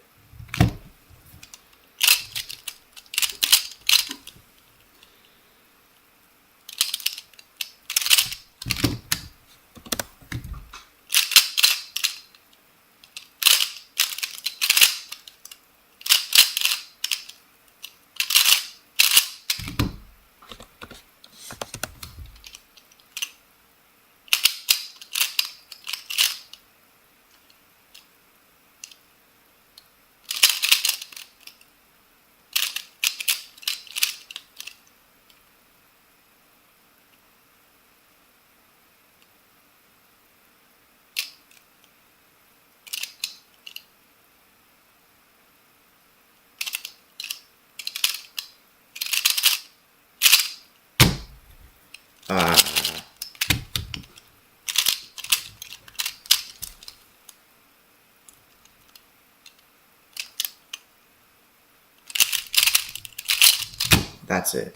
That's it.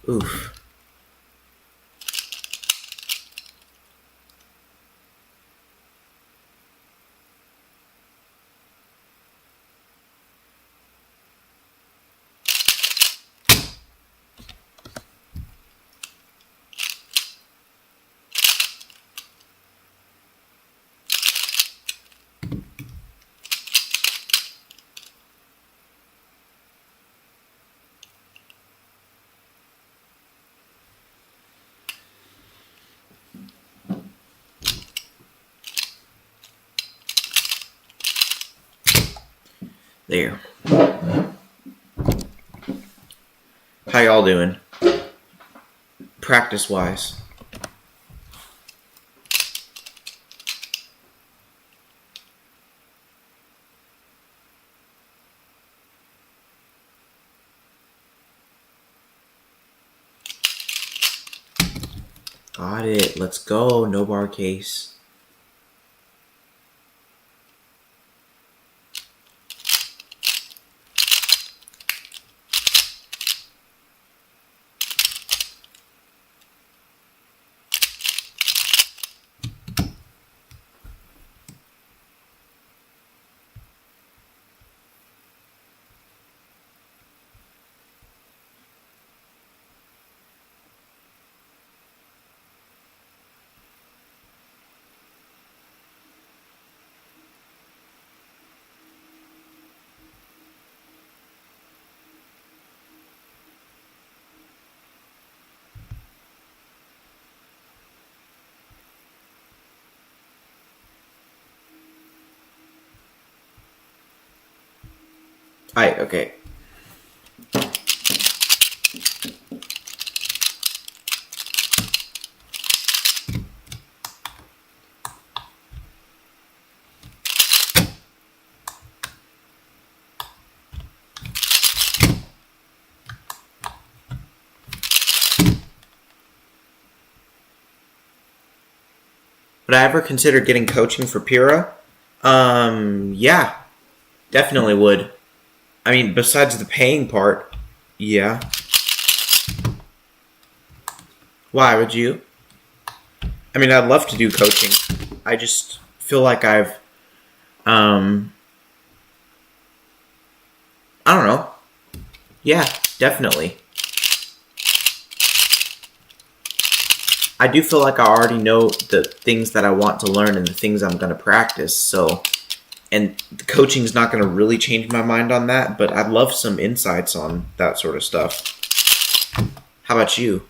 Oof. There. How y'all doing? Practice-wise. Got it. Let's go. No bar case. Okay. Would I ever consider getting coaching for Pura? Yeah, definitely would. I mean, besides the paying part, yeah. Why would you? I mean, I'd love to do coaching. I just feel like um, I don't know. Yeah, definitely. I do feel like I already know the things that I want to learn and the things I'm going to practice. So, and the coaching's not going to really change my mind on that, but I'd love some insights on that sort of stuff. How about you?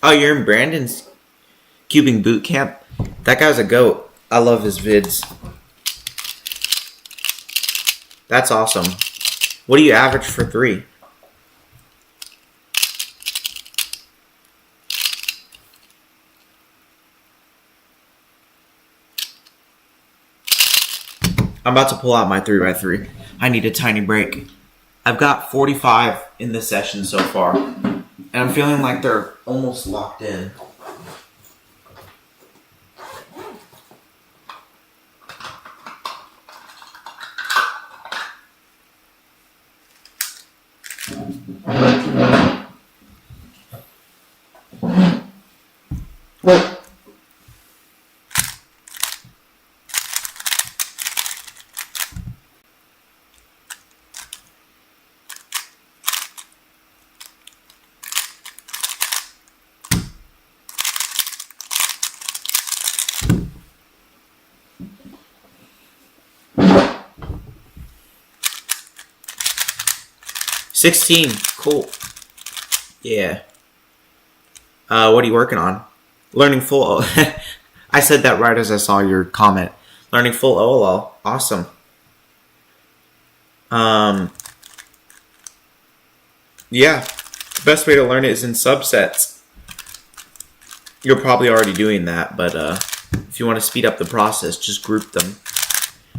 Oh, you're in Brandon's cubing boot camp? That guy's a goat. I love his vids. That's awesome. What do you average for 3? I'm about to pull out my 3x3. I need a tiny break. I've got 45 in this session so far, and I'm feeling like they're almost locked in. What? $16. Cool. Yeah. What are you working on? Learning full. I said that right as I saw your comment. Learning full OLL. Awesome. Yeah. The best way to learn it is in subsets. You're probably already doing that, but if you want to speed up the process, just group them.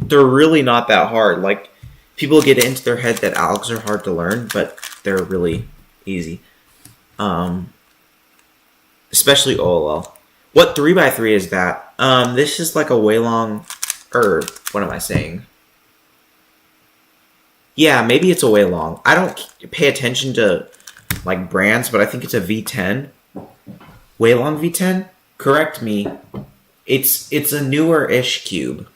They're really not that hard. Like, people get it into their head that algs are hard to learn, but they're really easy. Especially OLL. What 3x3 is that? This is like a way long, what am I saying? Yeah, maybe it's a way long. I don't pay attention to like brands, but I think it's a V10. Way long V10? Correct me. It's a newer-ish cube.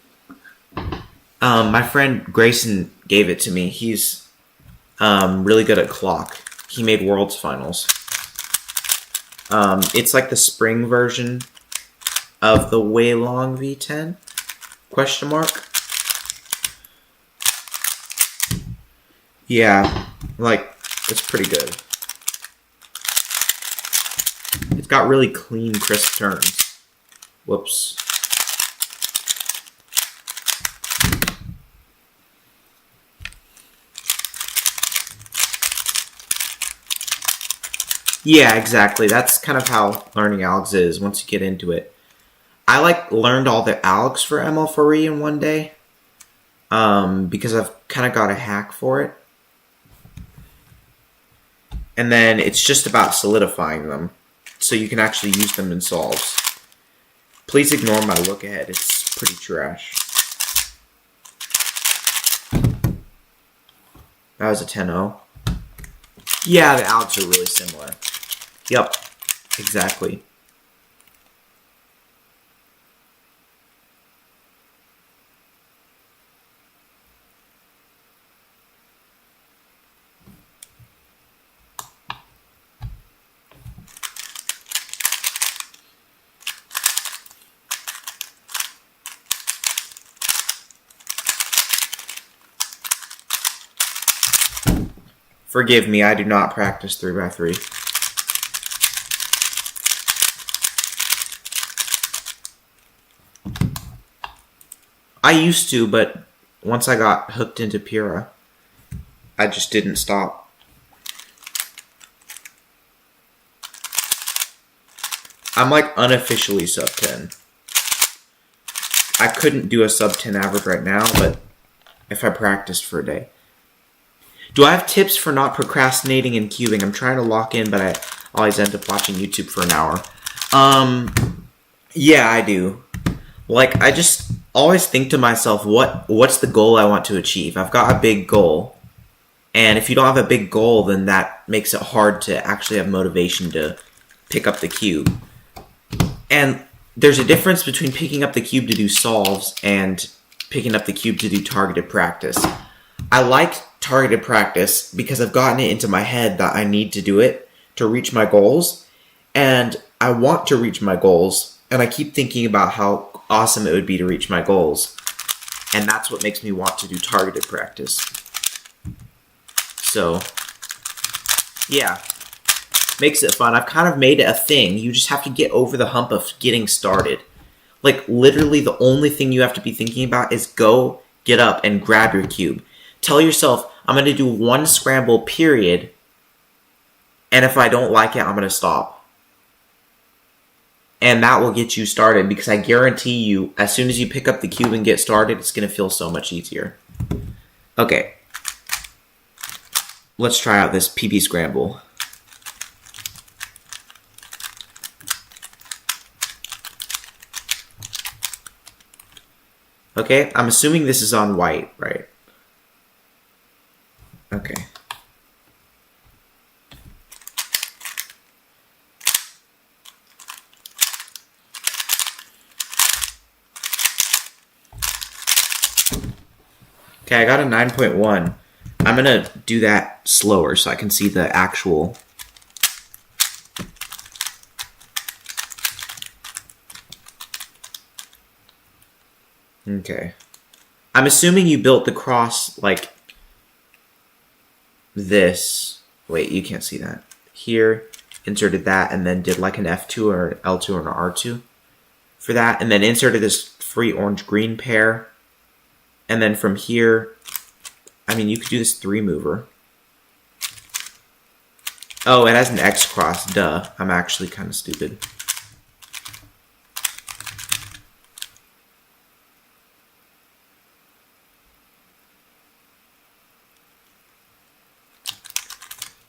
My friend Grayson gave it to me. He's really good at clock. He made Worlds Finals. It's like the spring version of the way long V10? Question mark? Yeah, like, it's pretty good. It's got really clean, crisp turns. Whoops. Yeah, exactly. That's kind of how learning algs is once you get into it. I learned all the algs for ML4E in one day because I've kind of got a hack for it. And then it's just about solidifying them so you can actually use them in solves. Please ignore my look ahead. It's pretty trash. That was a 10-0. Yeah, the algs are really similar. Yep. Exactly. Forgive me, I do not practice 3x3. I used to, but once I got hooked into Pura, I just didn't stop. I'm like unofficially sub 10. I couldn't do a sub 10 average right now, but if I practiced for a day. Do I have tips for not procrastinating and cubing? I'm trying to lock in, but I always end up watching YouTube for an hour. Yeah, I do. Like, I just always think to myself, what's the goal I want to achieve? I've got a big goal. And if you don't have a big goal, then that makes it hard to actually have motivation to pick up the cube. And there's a difference between picking up the cube to do solves and picking up the cube to do targeted practice. I like targeted practice because I've gotten it into my head that I need to do it to reach my goals. And I want to reach my goals. And I keep thinking about how awesome it would be to reach my goals. And that's what makes me want to do targeted practice. So, yeah. Makes it fun. I've kind of made it a thing. You just have to get over the hump of getting started. Like, literally the only thing you have to be thinking about is go, get up, and grab your cube. Tell yourself, I'm going to do one scramble, period. And if I don't like it, I'm going to stop. And that will get you started because I guarantee you, as soon as you pick up the cube and get started, it's going to feel so much easier. Okay. Let's try out this PB scramble. Okay, I'm assuming this is on white, right? Okay. Okay, I got a 9.1. I'm gonna do that slower so I can see the actual. Okay. I'm assuming you built the cross like this. Wait, you can't see that. Here, inserted that, and then did like an F2 or an L2 or an R2 for that, and then inserted this free orange-green pair. And then from here, I mean, you could do this 3-mover. Oh, it has an X cross, duh. I'm actually kind of stupid.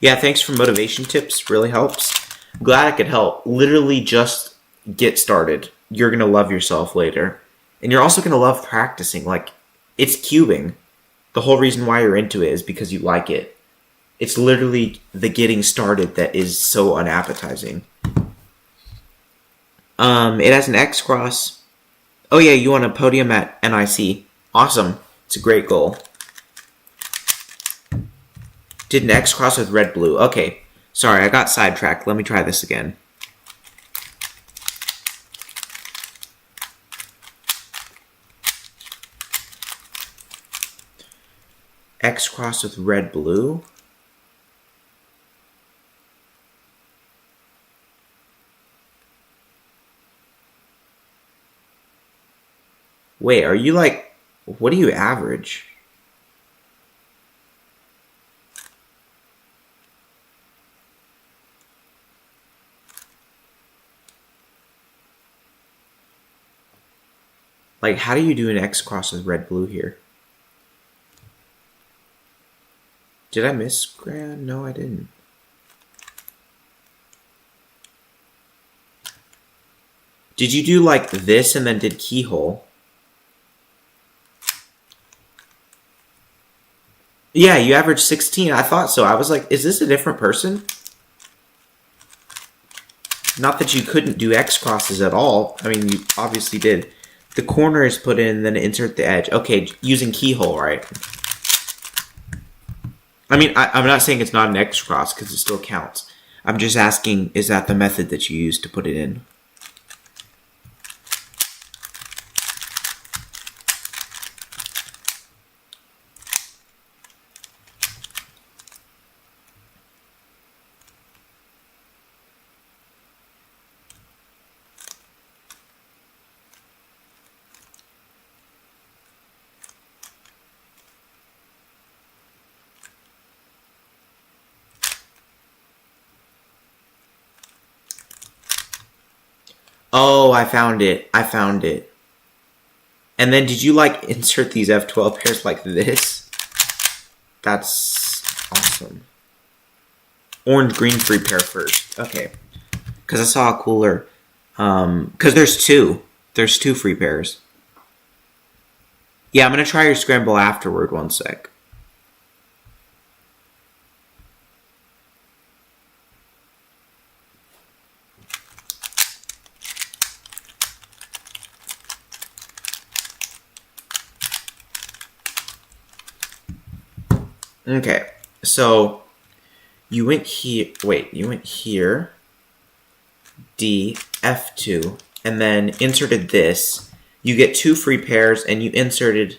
Yeah, thanks for motivation tips. Really helps. Glad I could help. Literally just get started. You're going to love yourself later. And you're also going to love practicing. Like, it's cubing. The whole reason why you're into it is because you like it. It's literally the getting started that is so unappetizing. It has an X cross. Oh yeah, you want a podium at NIC. Awesome. It's a great goal. Did an X cross with red blue. Okay. Sorry, I got sidetracked. Let me try this again. X cross with red blue. Wait, are you like, what do you average? Like, how do you do an X cross with red blue here? Did I miss Gran? No, I didn't. Did you do like this and then did keyhole? Yeah, you averaged 16. I thought so. I was like, is this a different person? Not that you couldn't do X crosses at all. I mean, you obviously did. The corner is put in, then insert the edge. Okay, using keyhole, right? I mean, I'm not saying it's not an X cross because it still counts. I'm just asking, is that the method that you use to put it in? Oh, I found it. I found it. And then did you like insert these F12 pairs like this? That's awesome. Orange green free pair first. Okay. Because I saw a cooler. Because there's two. There's two free pairs. Yeah, I'm going to try your scramble afterward. One sec. Okay, so you went here, you went here, D, F2, and then inserted this. You get two free pairs, and you inserted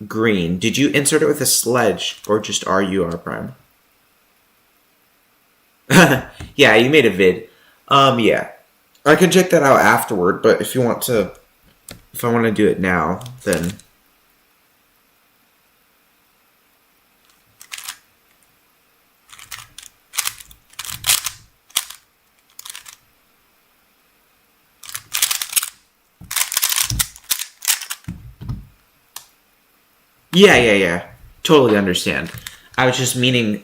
green. Did you insert it with a sledge, or just RUR prime? Yeah, you made a vid. Yeah. I can check that out afterward, but if I want to do it now, then... Yeah. Totally understand. I was just meaning,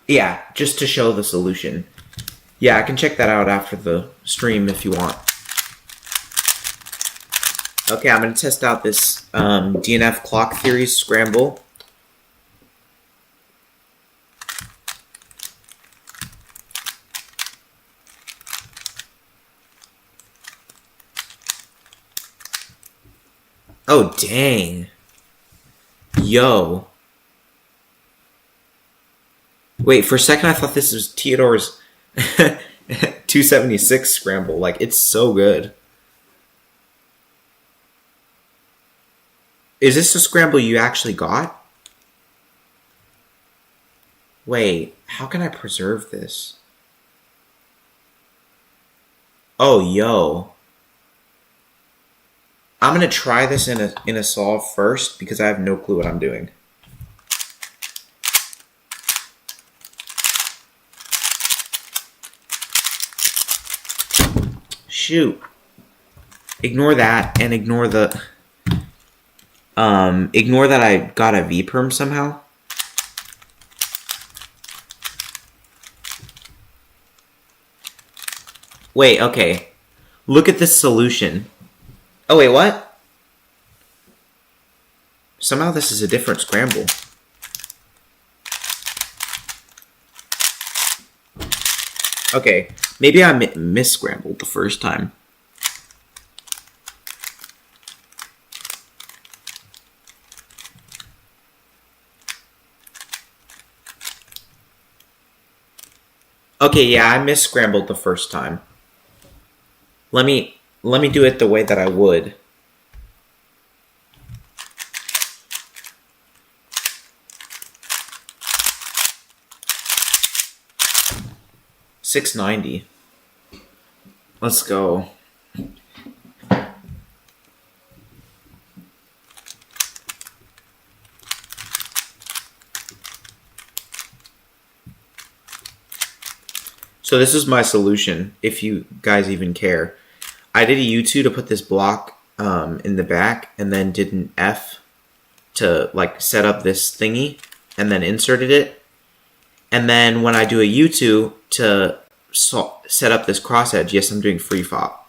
yeah, just to show the solution. Yeah, I can check that out after the stream if you want. Okay, I'm going to test out this DNF clock theory scramble. Oh, dang. Yo. Wait, for a second I thought this was Theodore's 276 scramble. Like, it's so good. Is this the scramble you actually got? Wait, how can I preserve this? Oh, yo. I'm gonna try this in a solve first because I have no clue what I'm doing. Shoot. Ignore that and ignore the ignore that I got a V-perm somehow. Wait, okay. Look at this solution. Oh, wait, what? Somehow this is a different scramble. Okay, maybe I mis-scrambled the first time. Okay, yeah, I mis-scrambled the first time. Let me do it the way that I would. $690. Let's go. So this is my solution, if you guys even care. I did a U2 to put this block in the back, and then did an F to like set up this thingy, and then inserted it. And then when I do a U2 to set up this cross edge, yes, I'm doing free fop.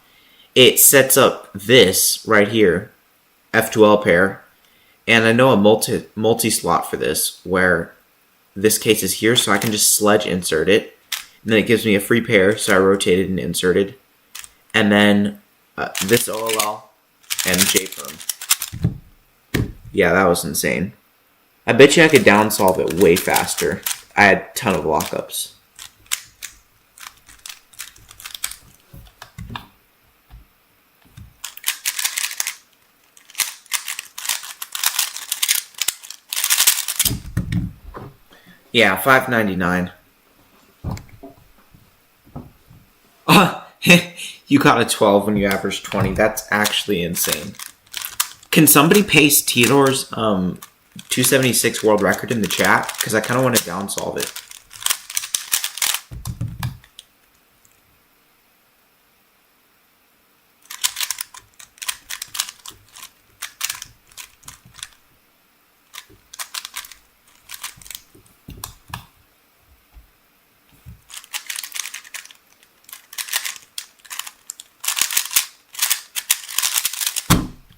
It sets up this right here, F2L pair, and I know a multi slot for this where this case is here, so I can just sledge insert it, And then it gives me a free pair, so I rotated and inserted. And then this OLL and JPerm. Yeah, that was insane. I bet you I could downsolve it way faster. I had a ton of lockups. Yeah, $5.99. You got a 12 when you averaged 20. That's actually insane. Can somebody paste Theodore's 276 world record in the chat? Because I kind of want to downsolve it.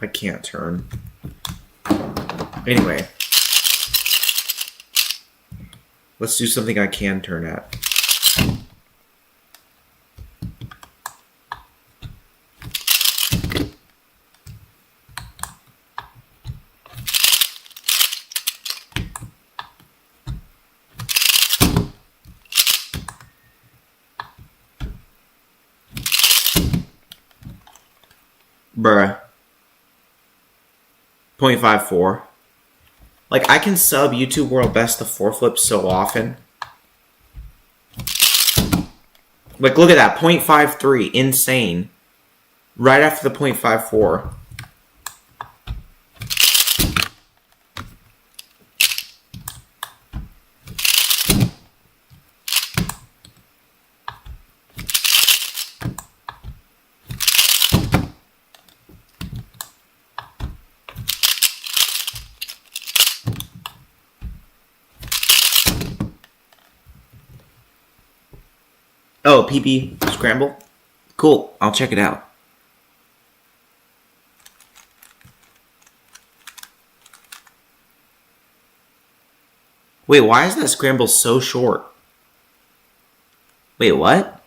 I can't turn. Anyway. Let's do something I can turn at. Bruh. 0.54. Like, I can sub YouTube World Best to 4-flip so often. Like, look at that. 0.53. Insane. Right after the 0.54. Oh, PB Scramble? Cool. I'll check it out. Wait, why is that scramble so short? Wait, what?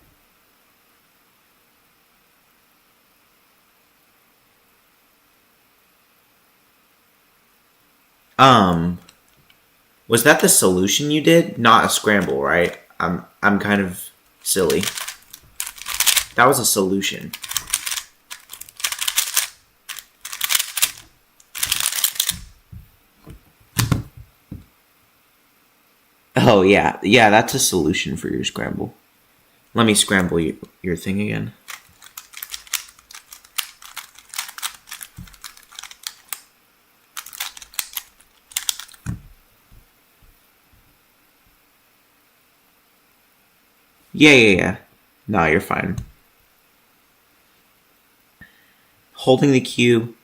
Was that the solution you did? Not a scramble, right? I'm kind of silly. That was a solution. Oh, yeah. Yeah, that's a solution for your scramble. Let me scramble your thing again. Yeah. No, you're fine. Holding the cube,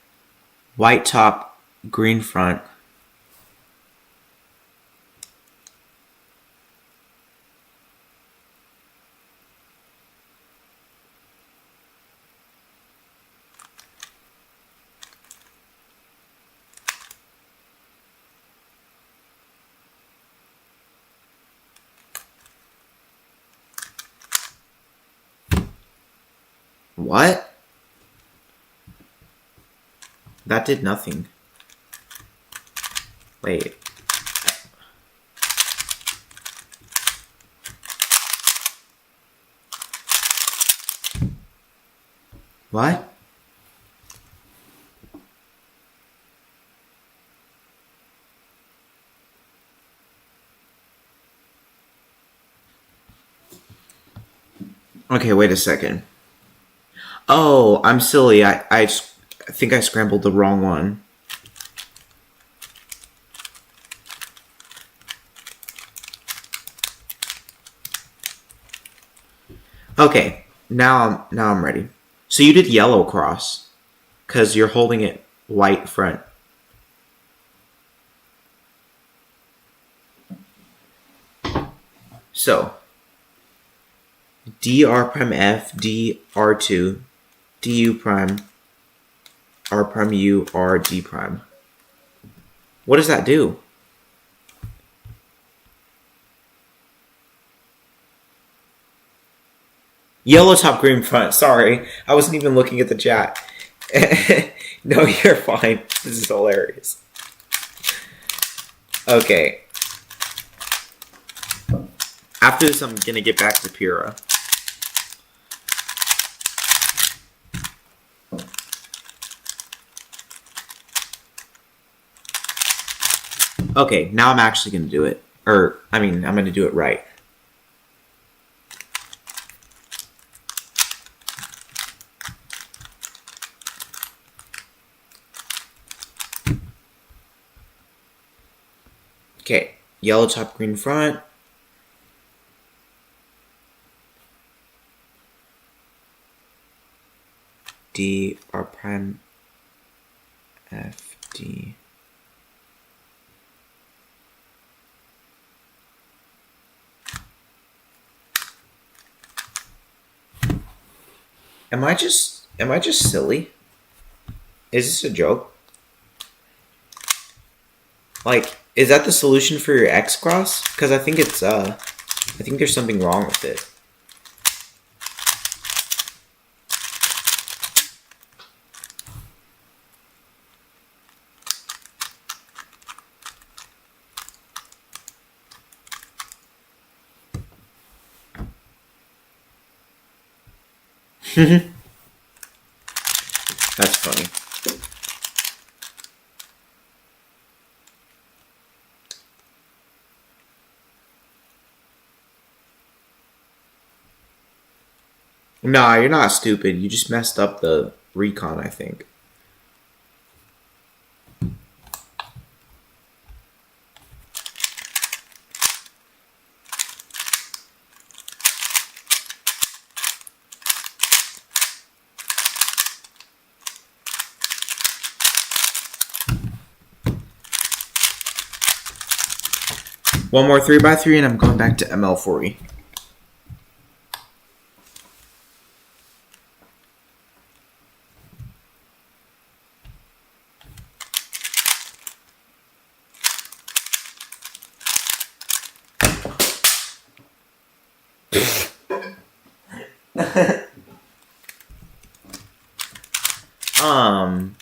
white top, green front. What? That did nothing. Wait. What? Okay, wait a second. Oh, I'm silly. I think I scrambled the wrong one. Okay, now I'm ready. So you did yellow cross, because you're holding it white front. So, dr prime f, dr2, du prime, r prime u, r d prime. What does that do? Yellow top, green front. Sorry, I wasn't even looking at the chat. No, you're fine. This is hilarious. Okay. After this, I'm gonna get back to Pura. Okay, now I'm actually gonna do it. I'm gonna do it right. Okay, yellow top, green front. D, R prime, F, D. Am I just silly? Is this a joke? Like, is that the solution for your X cross? Because I think there's something wrong with it. That's funny. Nah, you're not stupid. You just messed up the recon, I think. One more 3x3 and I'm going back to ML4E.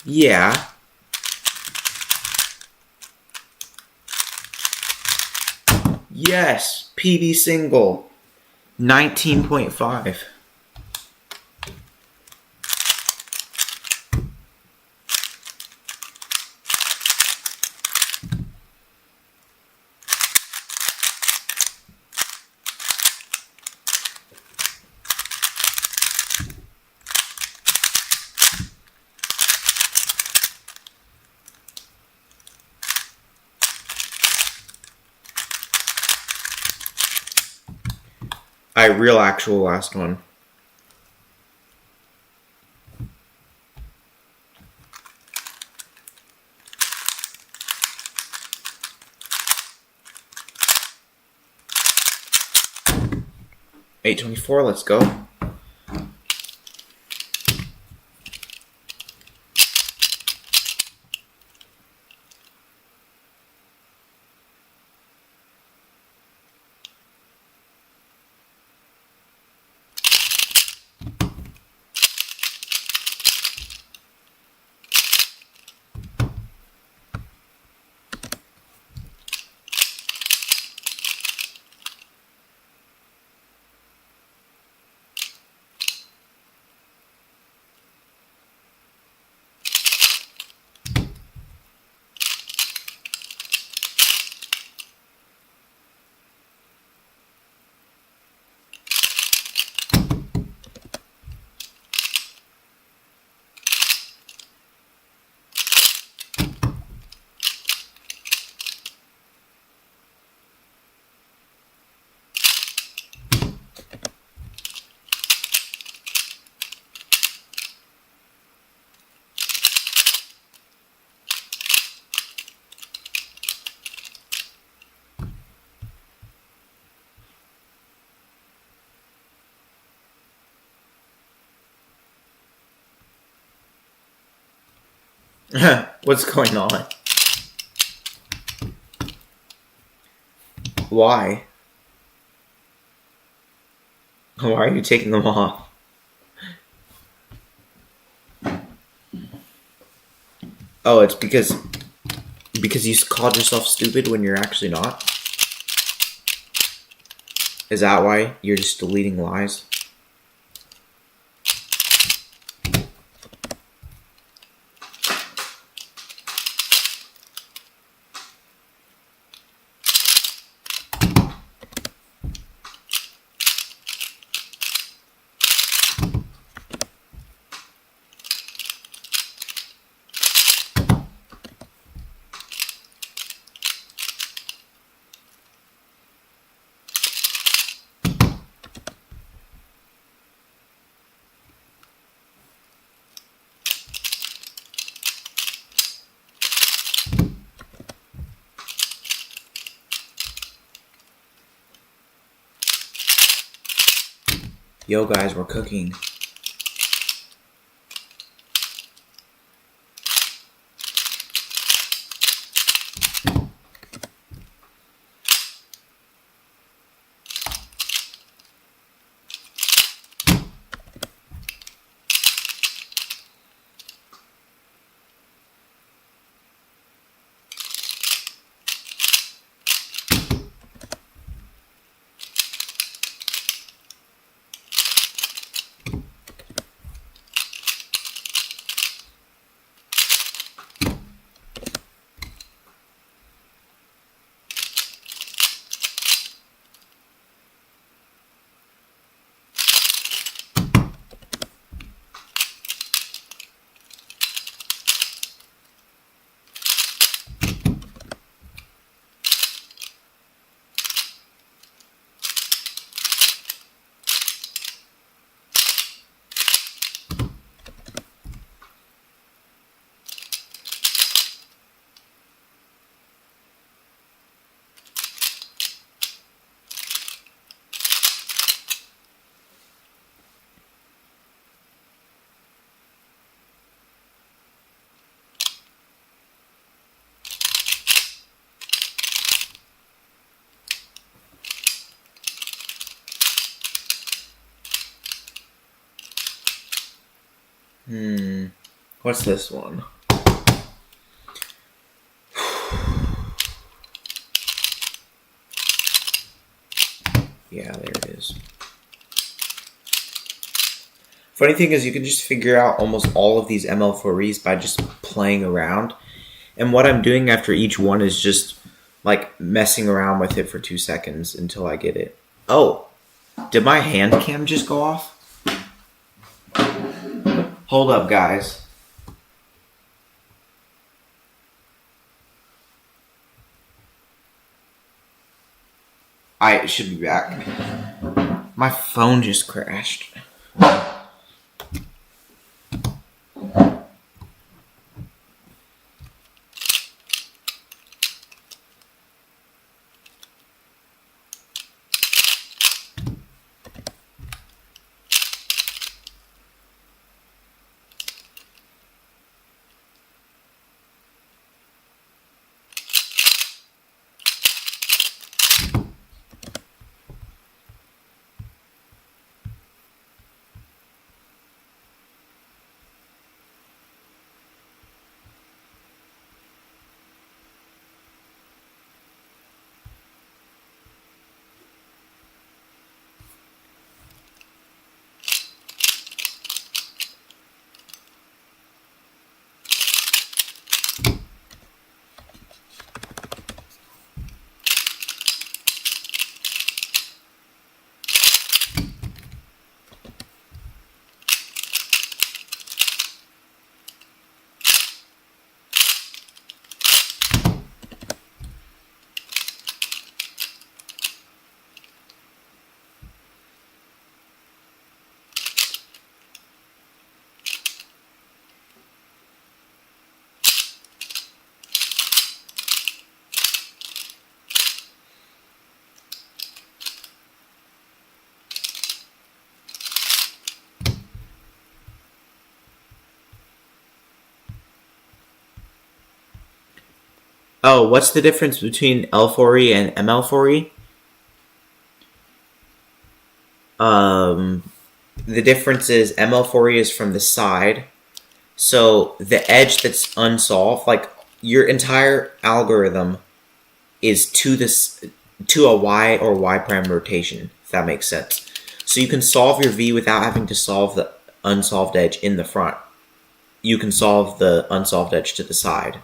Yeah. Yes, PB single. 19.5. Real actual last one. $8.24, let's go. What's going on? Why? Why are you taking them off? Oh, it's because you called yourself stupid when you're actually not? Is that why you're just deleting lies? Yo guys, we're cooking. What's this one? Yeah, there it is. Funny thing is, you can just figure out almost all of these ML4Es by just playing around. And what I'm doing after each one is just like messing around with it for 2 seconds until I get it. Oh, did my hand cam just go off? Hold up, guys. I should be back. My phone just crashed. Oh, what's the difference between L4E and ML4E? The difference is ML4E is from the side. So the edge that's unsolved, like your entire algorithm is to a y or y prime rotation, if that makes sense. So you can solve your v without having to solve the unsolved edge in the front. You can solve the unsolved edge to the side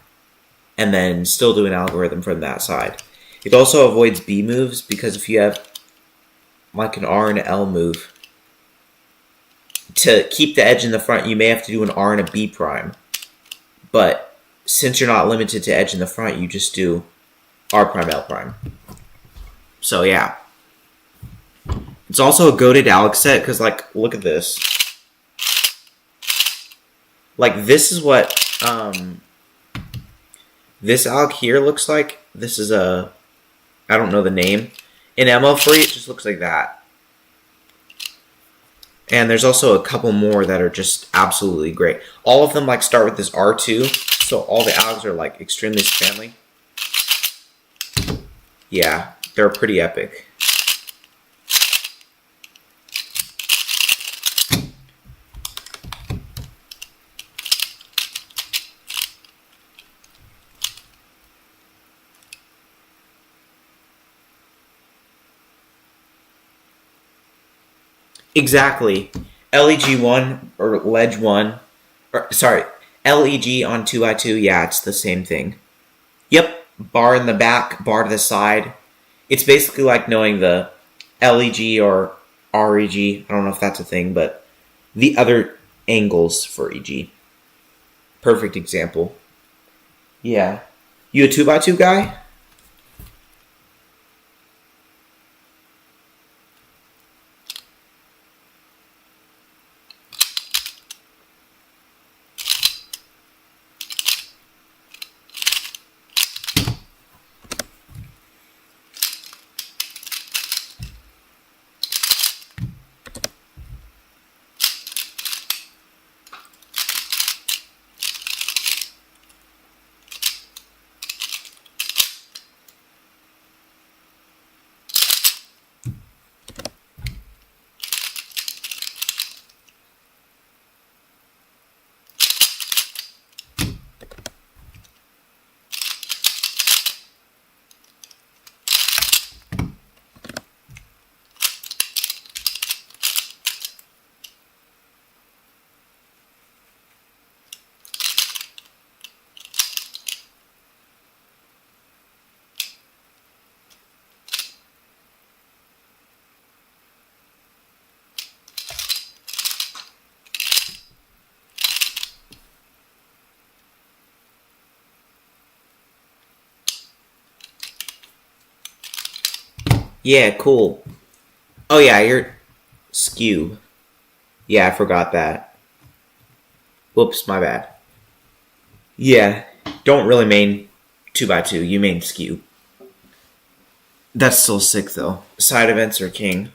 and then still do an algorithm from that side. It also avoids B moves because if you have like an R and an L move, to keep the edge in the front, you may have to do an R and a B prime. But since you're not limited to edge in the front, you just do R prime, L prime. So yeah. It's also a goated Algs set because, like, look at this. Like, this is what this Alg here looks like. This is a, I don't know the name. In ML4E, it just looks like that. And there's also a couple more that are just absolutely great. All of them, like, start with this R2. So all the Algs are, like, extremely spammy. Yeah, they're pretty epic. Exactly. LEG1 or Ledge1, or sorry, LEG on 2x2, yeah, it's the same thing. Yep, bar in the back, bar to the side. It's basically like knowing the LEG or REG, I don't know if that's a thing, but the other angles for EG. Perfect example. Yeah. You a 2x2 guy? Yeah, cool. Oh yeah, you're skew. Yeah, I forgot that. Whoops, my bad. Yeah, don't really main 2x2, you main skew. That's still sick though. Side events are king.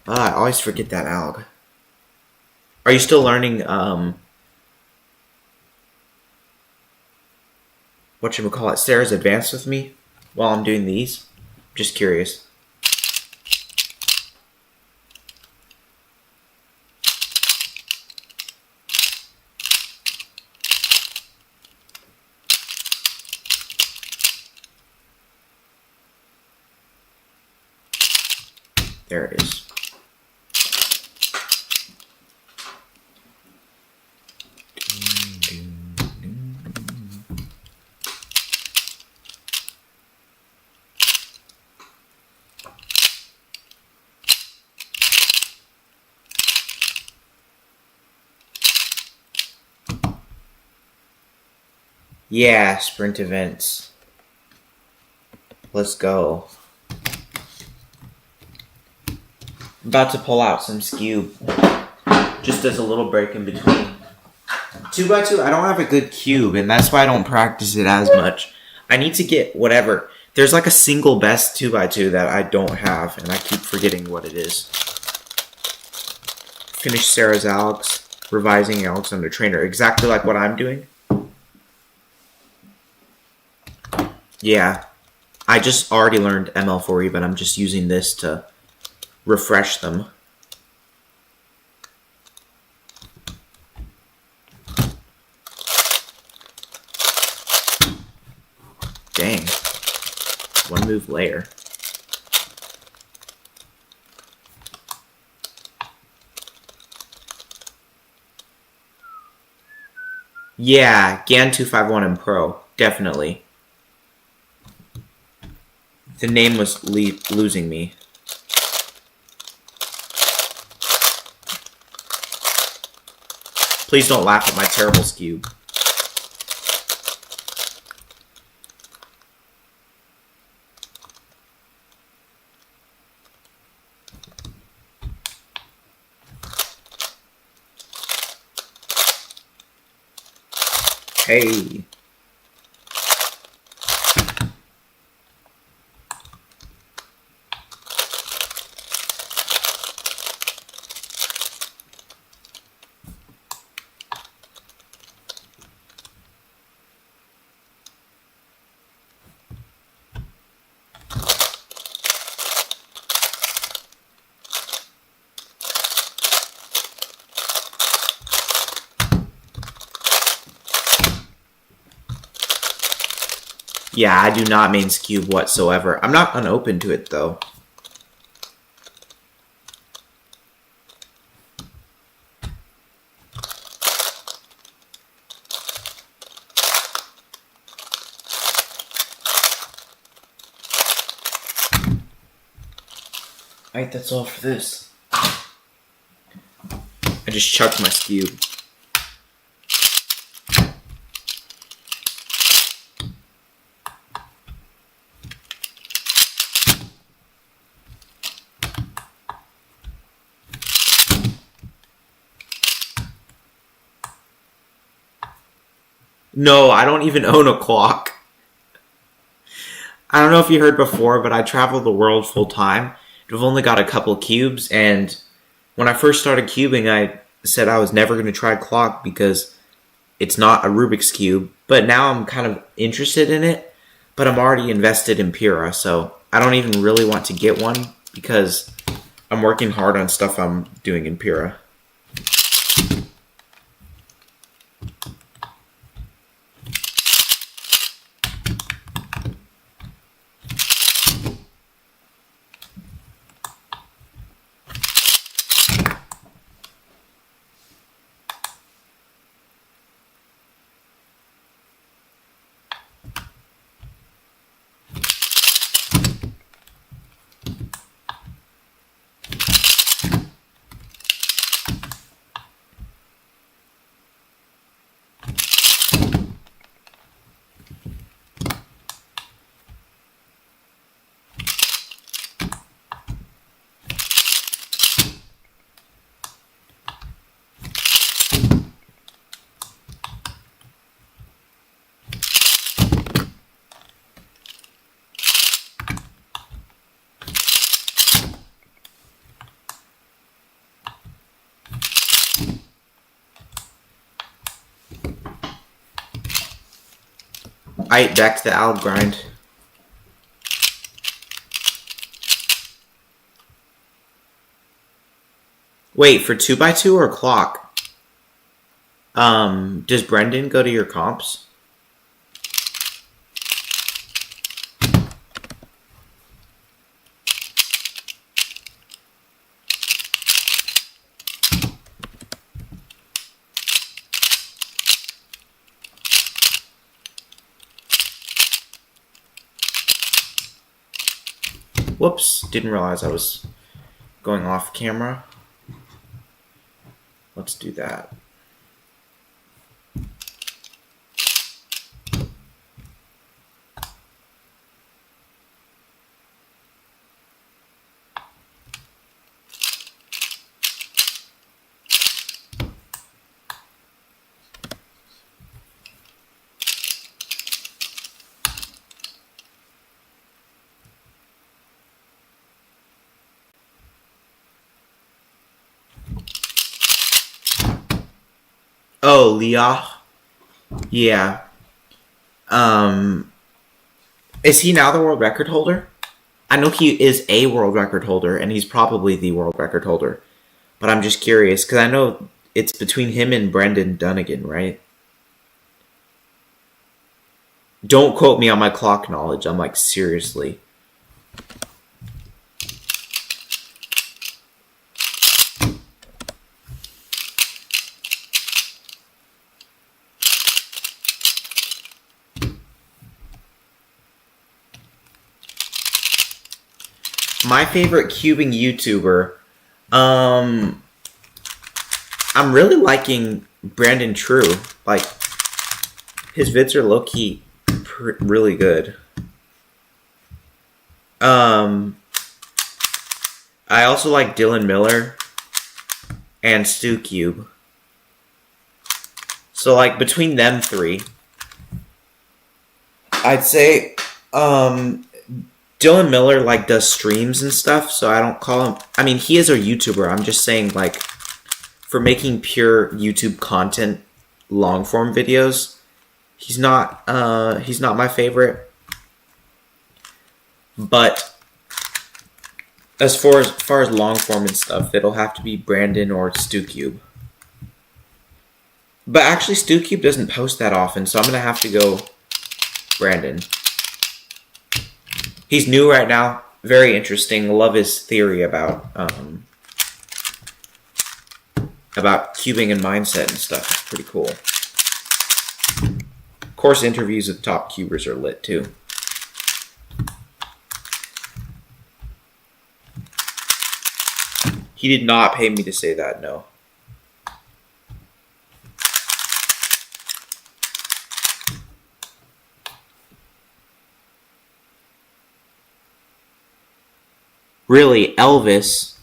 I always forget that Alg. Are you still learning whatchamacallit, Sarah's Advanced with me while I'm doing these? Just curious. There it is. Yeah, sprint events. Let's go. I'm about to pull out some skew. Just as a little break in between. 2x2, I don't have a good cube, and that's why I don't practice it as much. I need to get whatever. There's like a single best 2x2 that I don't have, and I keep forgetting what it is. Finish Sarah's Algs, revising Algs under trainer. Exactly like what I'm doing. Yeah, I just already learned ML4E, but I'm just using this to refresh them. Dang. One move layer. Yeah, GAN 251 and Pro, definitely. The name was losing me. Please don't laugh at my terrible skew. Hey. Yeah, I do not main skew whatsoever. I'm not unopen to it, though. Alright, that's all for this. I just chucked my skew. No, I don't even own a clock. I don't know if you heard before, but I travel the world full time. I've only got a couple cubes, and when I first started cubing, I said I was never going to try clock because it's not a Rubik's Cube. But now I'm kind of interested in it, but I'm already invested in Pura, so I don't even really want to get one because I'm working hard on stuff I'm doing in Pura. Alright, back to the Alg grind. Wait, for 2x2 or clock? Does Brendan go to your comps? Whoops, didn't realize I was going off camera. Let's do that. Oh, Leah. Yeah. Is he now the world record holder? I know he is a world record holder, and he's probably the world record holder. But I'm just curious, because I know it's between him and Brendan Dunnigan, right? Don't quote me on my clock knowledge. I'm like, seriously. My favorite cubing YouTuber, I'm really liking Brandon True. Like, his vids are low-key really good. I also like Dylan Miller and Stu Cube. So, like, between them three, I'd say, Dylan Miller, like, does streams and stuff, so I don't call him... I mean, he is a YouTuber. I'm just saying, like, for making pure YouTube content, long-form videos, he's not my favorite. But as far as long-form and stuff, it'll have to be Brandon or StuCube. But actually, StuCube doesn't post that often, so I'm going to have to go Brandon. He's new right now. Very interesting. Love his theory about cubing and mindset and stuff. It's pretty cool. Of course, interviews with top cubers are lit too. He did not pay me to say that, no. Really, Elvis.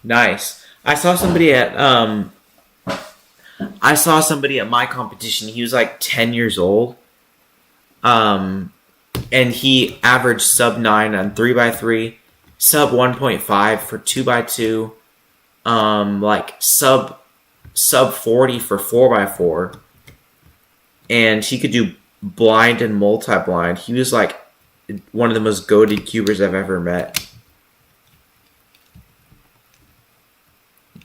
Nice. I saw somebody at my competition. He was like 10 years old. And he averaged sub 9 on 3x3, sub 1.5 for 2x2, like sub 40 for 4x4. And he could do blind and multi-blind. He was like one of the most goated cubers I've ever met.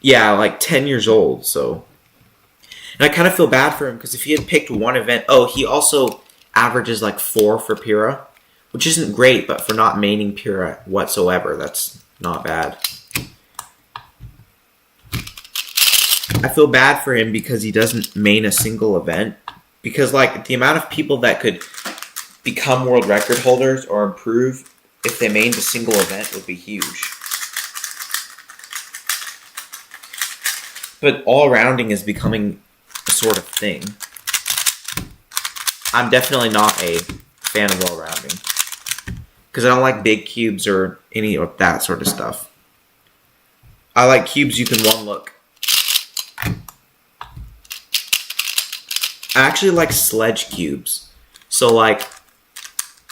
Yeah, like 10 years old, so. And I kind of feel bad for him, because if he had picked one event... Oh, he also averages like 4 for Pura, which isn't great, but for not maining Pura whatsoever, that's not bad. I feel bad for him because he doesn't main a single event. Because, like, the amount of people that could become world record holders or improve if they mained a single event would be huge. But all-rounding is becoming a sort of thing. I'm definitely not a fan of all-rounding, because I don't like big cubes or any of that sort of stuff. I like cubes you can one-look. I actually like sledge cubes. So, like,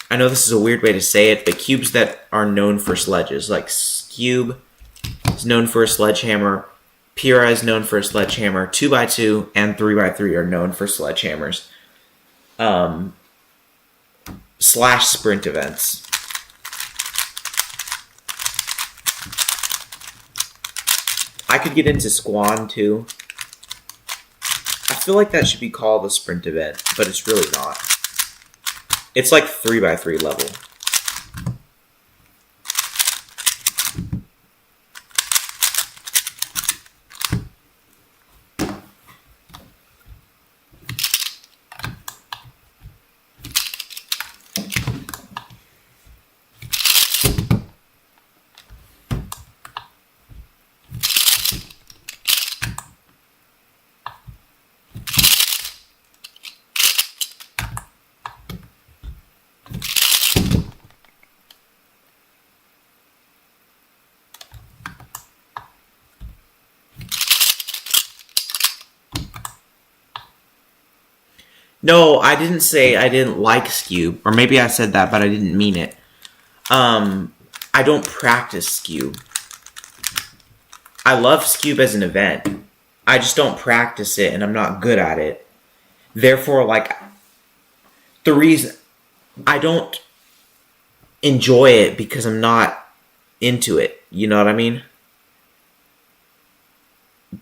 I know this is a weird way to say it, but cubes that are known for sledges. Like, Cube is known for a sledgehammer. Pura is known for a sledgehammer. 2x2 and 3x3 are known for sledgehammers. Slash sprint events. I could get into Squan, too. I feel like that should be called a sprint event, but it's really not. It's like 3x3 level. No, I didn't say I didn't like Skewb. Or maybe I said that, but I didn't mean it. I don't practice Skewb. I love Skewb as an event. I just don't practice it, and I'm not good at it. Therefore, like, the reason... I don't enjoy it because I'm not into it. You know what I mean?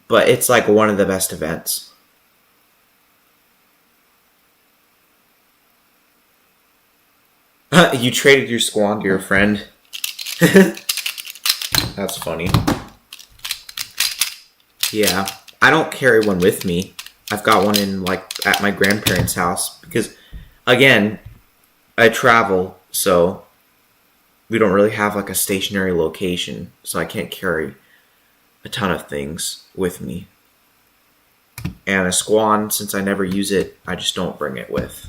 But it's like one of the best events. You traded your squad to your friend. That's funny. Yeah. I don't carry one with me. I've got one in like at my grandparents' house because again, I travel, so we don't really have like a stationary location, so I can't carry a ton of things with me. And a squan, since I never use it, I just don't bring it with.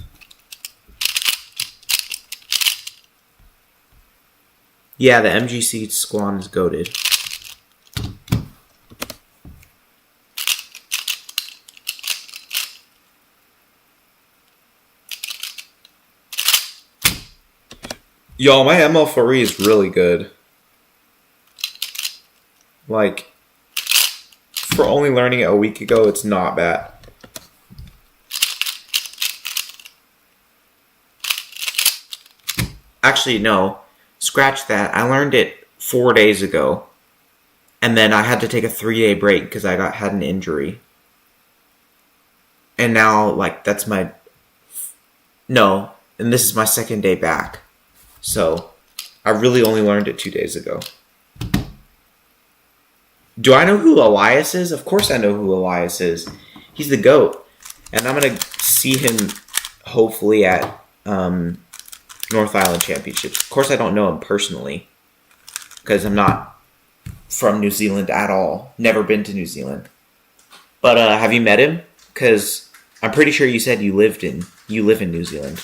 Yeah, the MGC squan is goated. Yo, my ML4E is really good. Like, for only learning it a week ago, it's not bad. Actually, no. Scratch that. I learned it 4 days ago. And then I had to take a 3-day break because I had an injury. And now, like, that's my... No. And this is my second day back. So, I really only learned it 2 days ago. Do I know who Elias is? Of course I know who Elias is. He's the GOAT. And I'm going to see him, hopefully, at North Island Championships. Of course I don't know him personally. Because I'm not from New Zealand at all. Never been to New Zealand. But have you met him? Because I'm pretty sure you said you live in New Zealand.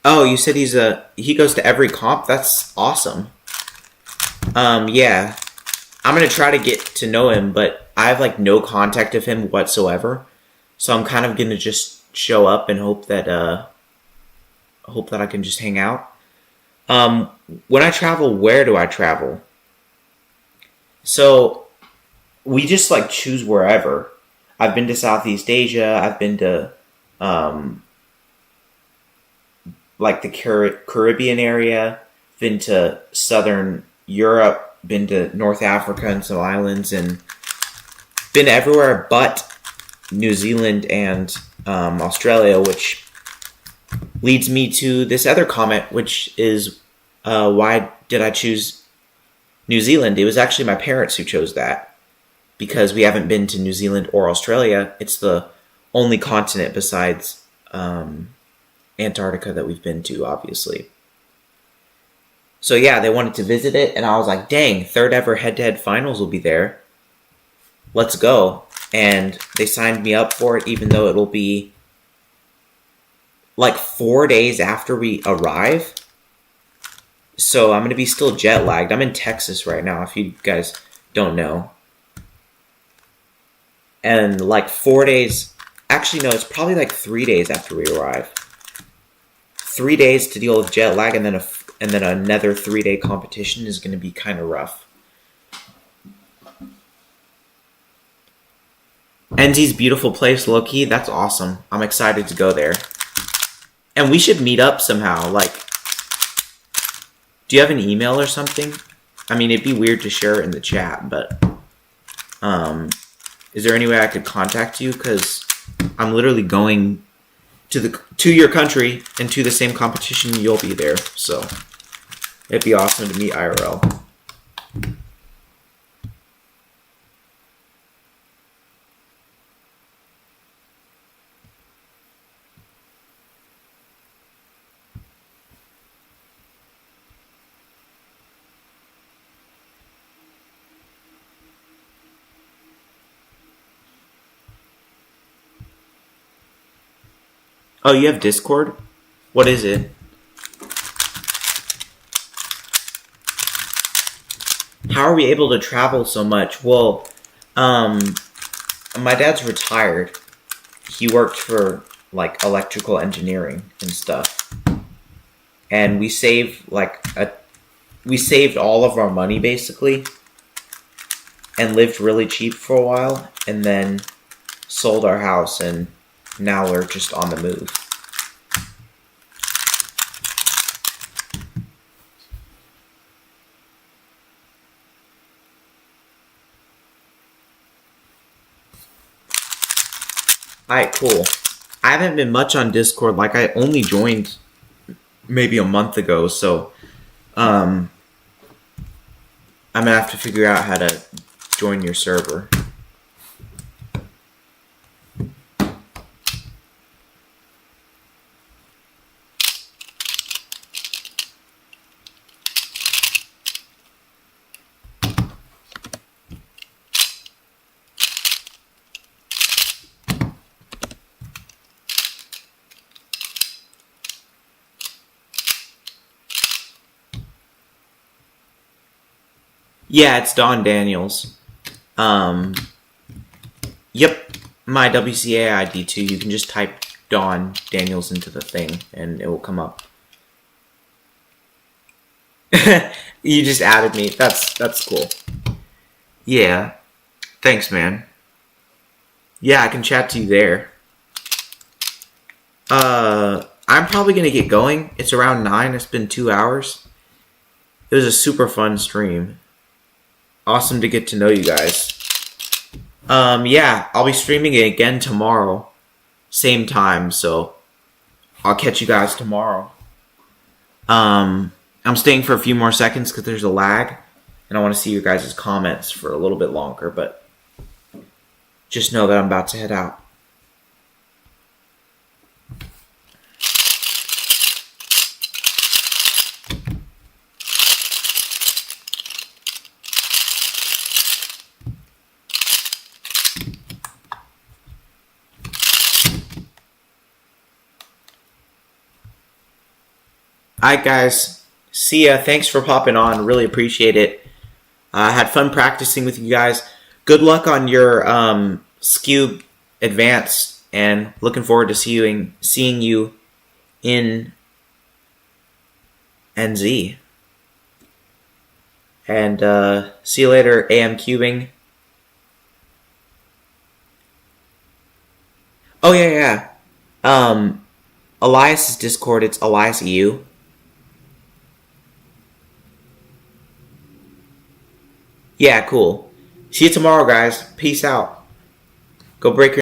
Oh, you said he goes to every comp? That's awesome. Yeah. I'm gonna try to get to know him, but I have like no contact of him whatsoever. So I'm kind of gonna just show up and hope that I can just hang out. When I travel, where do I travel? So we just like choose wherever. I've been to Southeast Asia. I've been to like the Caribbean area, been to Southern Europe, been to North Africa and some islands, and been everywhere but New Zealand and Australia, which leads me to this other comment, which is why did I choose New Zealand? It was actually my parents who chose that because we haven't been to New Zealand or Australia. It's the only continent besides Antarctica that we've been to, obviously. So yeah, they wanted to visit it, and I was like, dang, third ever head-to-head finals will be there. Let's go. And they signed me up for it, even though it'll be like 4 days after we arrive. So I'm going to be still jet lagged. I'm in Texas right now, if you guys don't know. And like 4 days, actually no, it's probably like 3 days after we arrive. 3 days to deal with jet lag, and then another 3-day competition is going to be kind of rough. NZ's beautiful place, low-key, that's awesome. I'm excited to go there. And we should meet up somehow. Like, do you have an email or something? I mean, it'd be weird to share it in the chat, but is there any way I could contact you? Because I'm literally going to your country and to the same competition. You'll be there, so it'd be awesome to meet IRL. Oh, you have Discord? What is it? How are we able to travel so much? Well, my dad's retired. He worked for like electrical engineering and stuff, and we saved all of our money basically, and lived really cheap for a while, and then sold our house, and now we're just on the move. Alright, cool. I haven't been much on Discord. Like, I only joined maybe a month ago, so I'm gonna have to figure out how to join your server. Yeah, it's Don Daniels. Yep, my WCA ID too. You can just type Don Daniels into the thing and it will come up. You just added me. That's cool. Yeah. Thanks, man. Yeah, I can chat to you there. I'm probably gonna get going. It's around 9. It's been 2 hours. It was a super fun stream. Awesome to get to know you guys. Yeah, I'll be streaming it again tomorrow. Same time, so I'll catch you guys tomorrow. I'm staying for a few more seconds because there's a lag, and I want to see your guys' comments for a little bit longer, but just know that I'm about to head out. Alright guys, see ya. Thanks for popping on. Really appreciate it. I had fun practicing with you guys. Good luck on your SKU Advanced, and looking forward to seeing you in NZ. And see you later, AM Cubing. Oh yeah. Elias's Discord, it's Elias EU. Yeah, cool. See you tomorrow, guys. Peace out. Go break your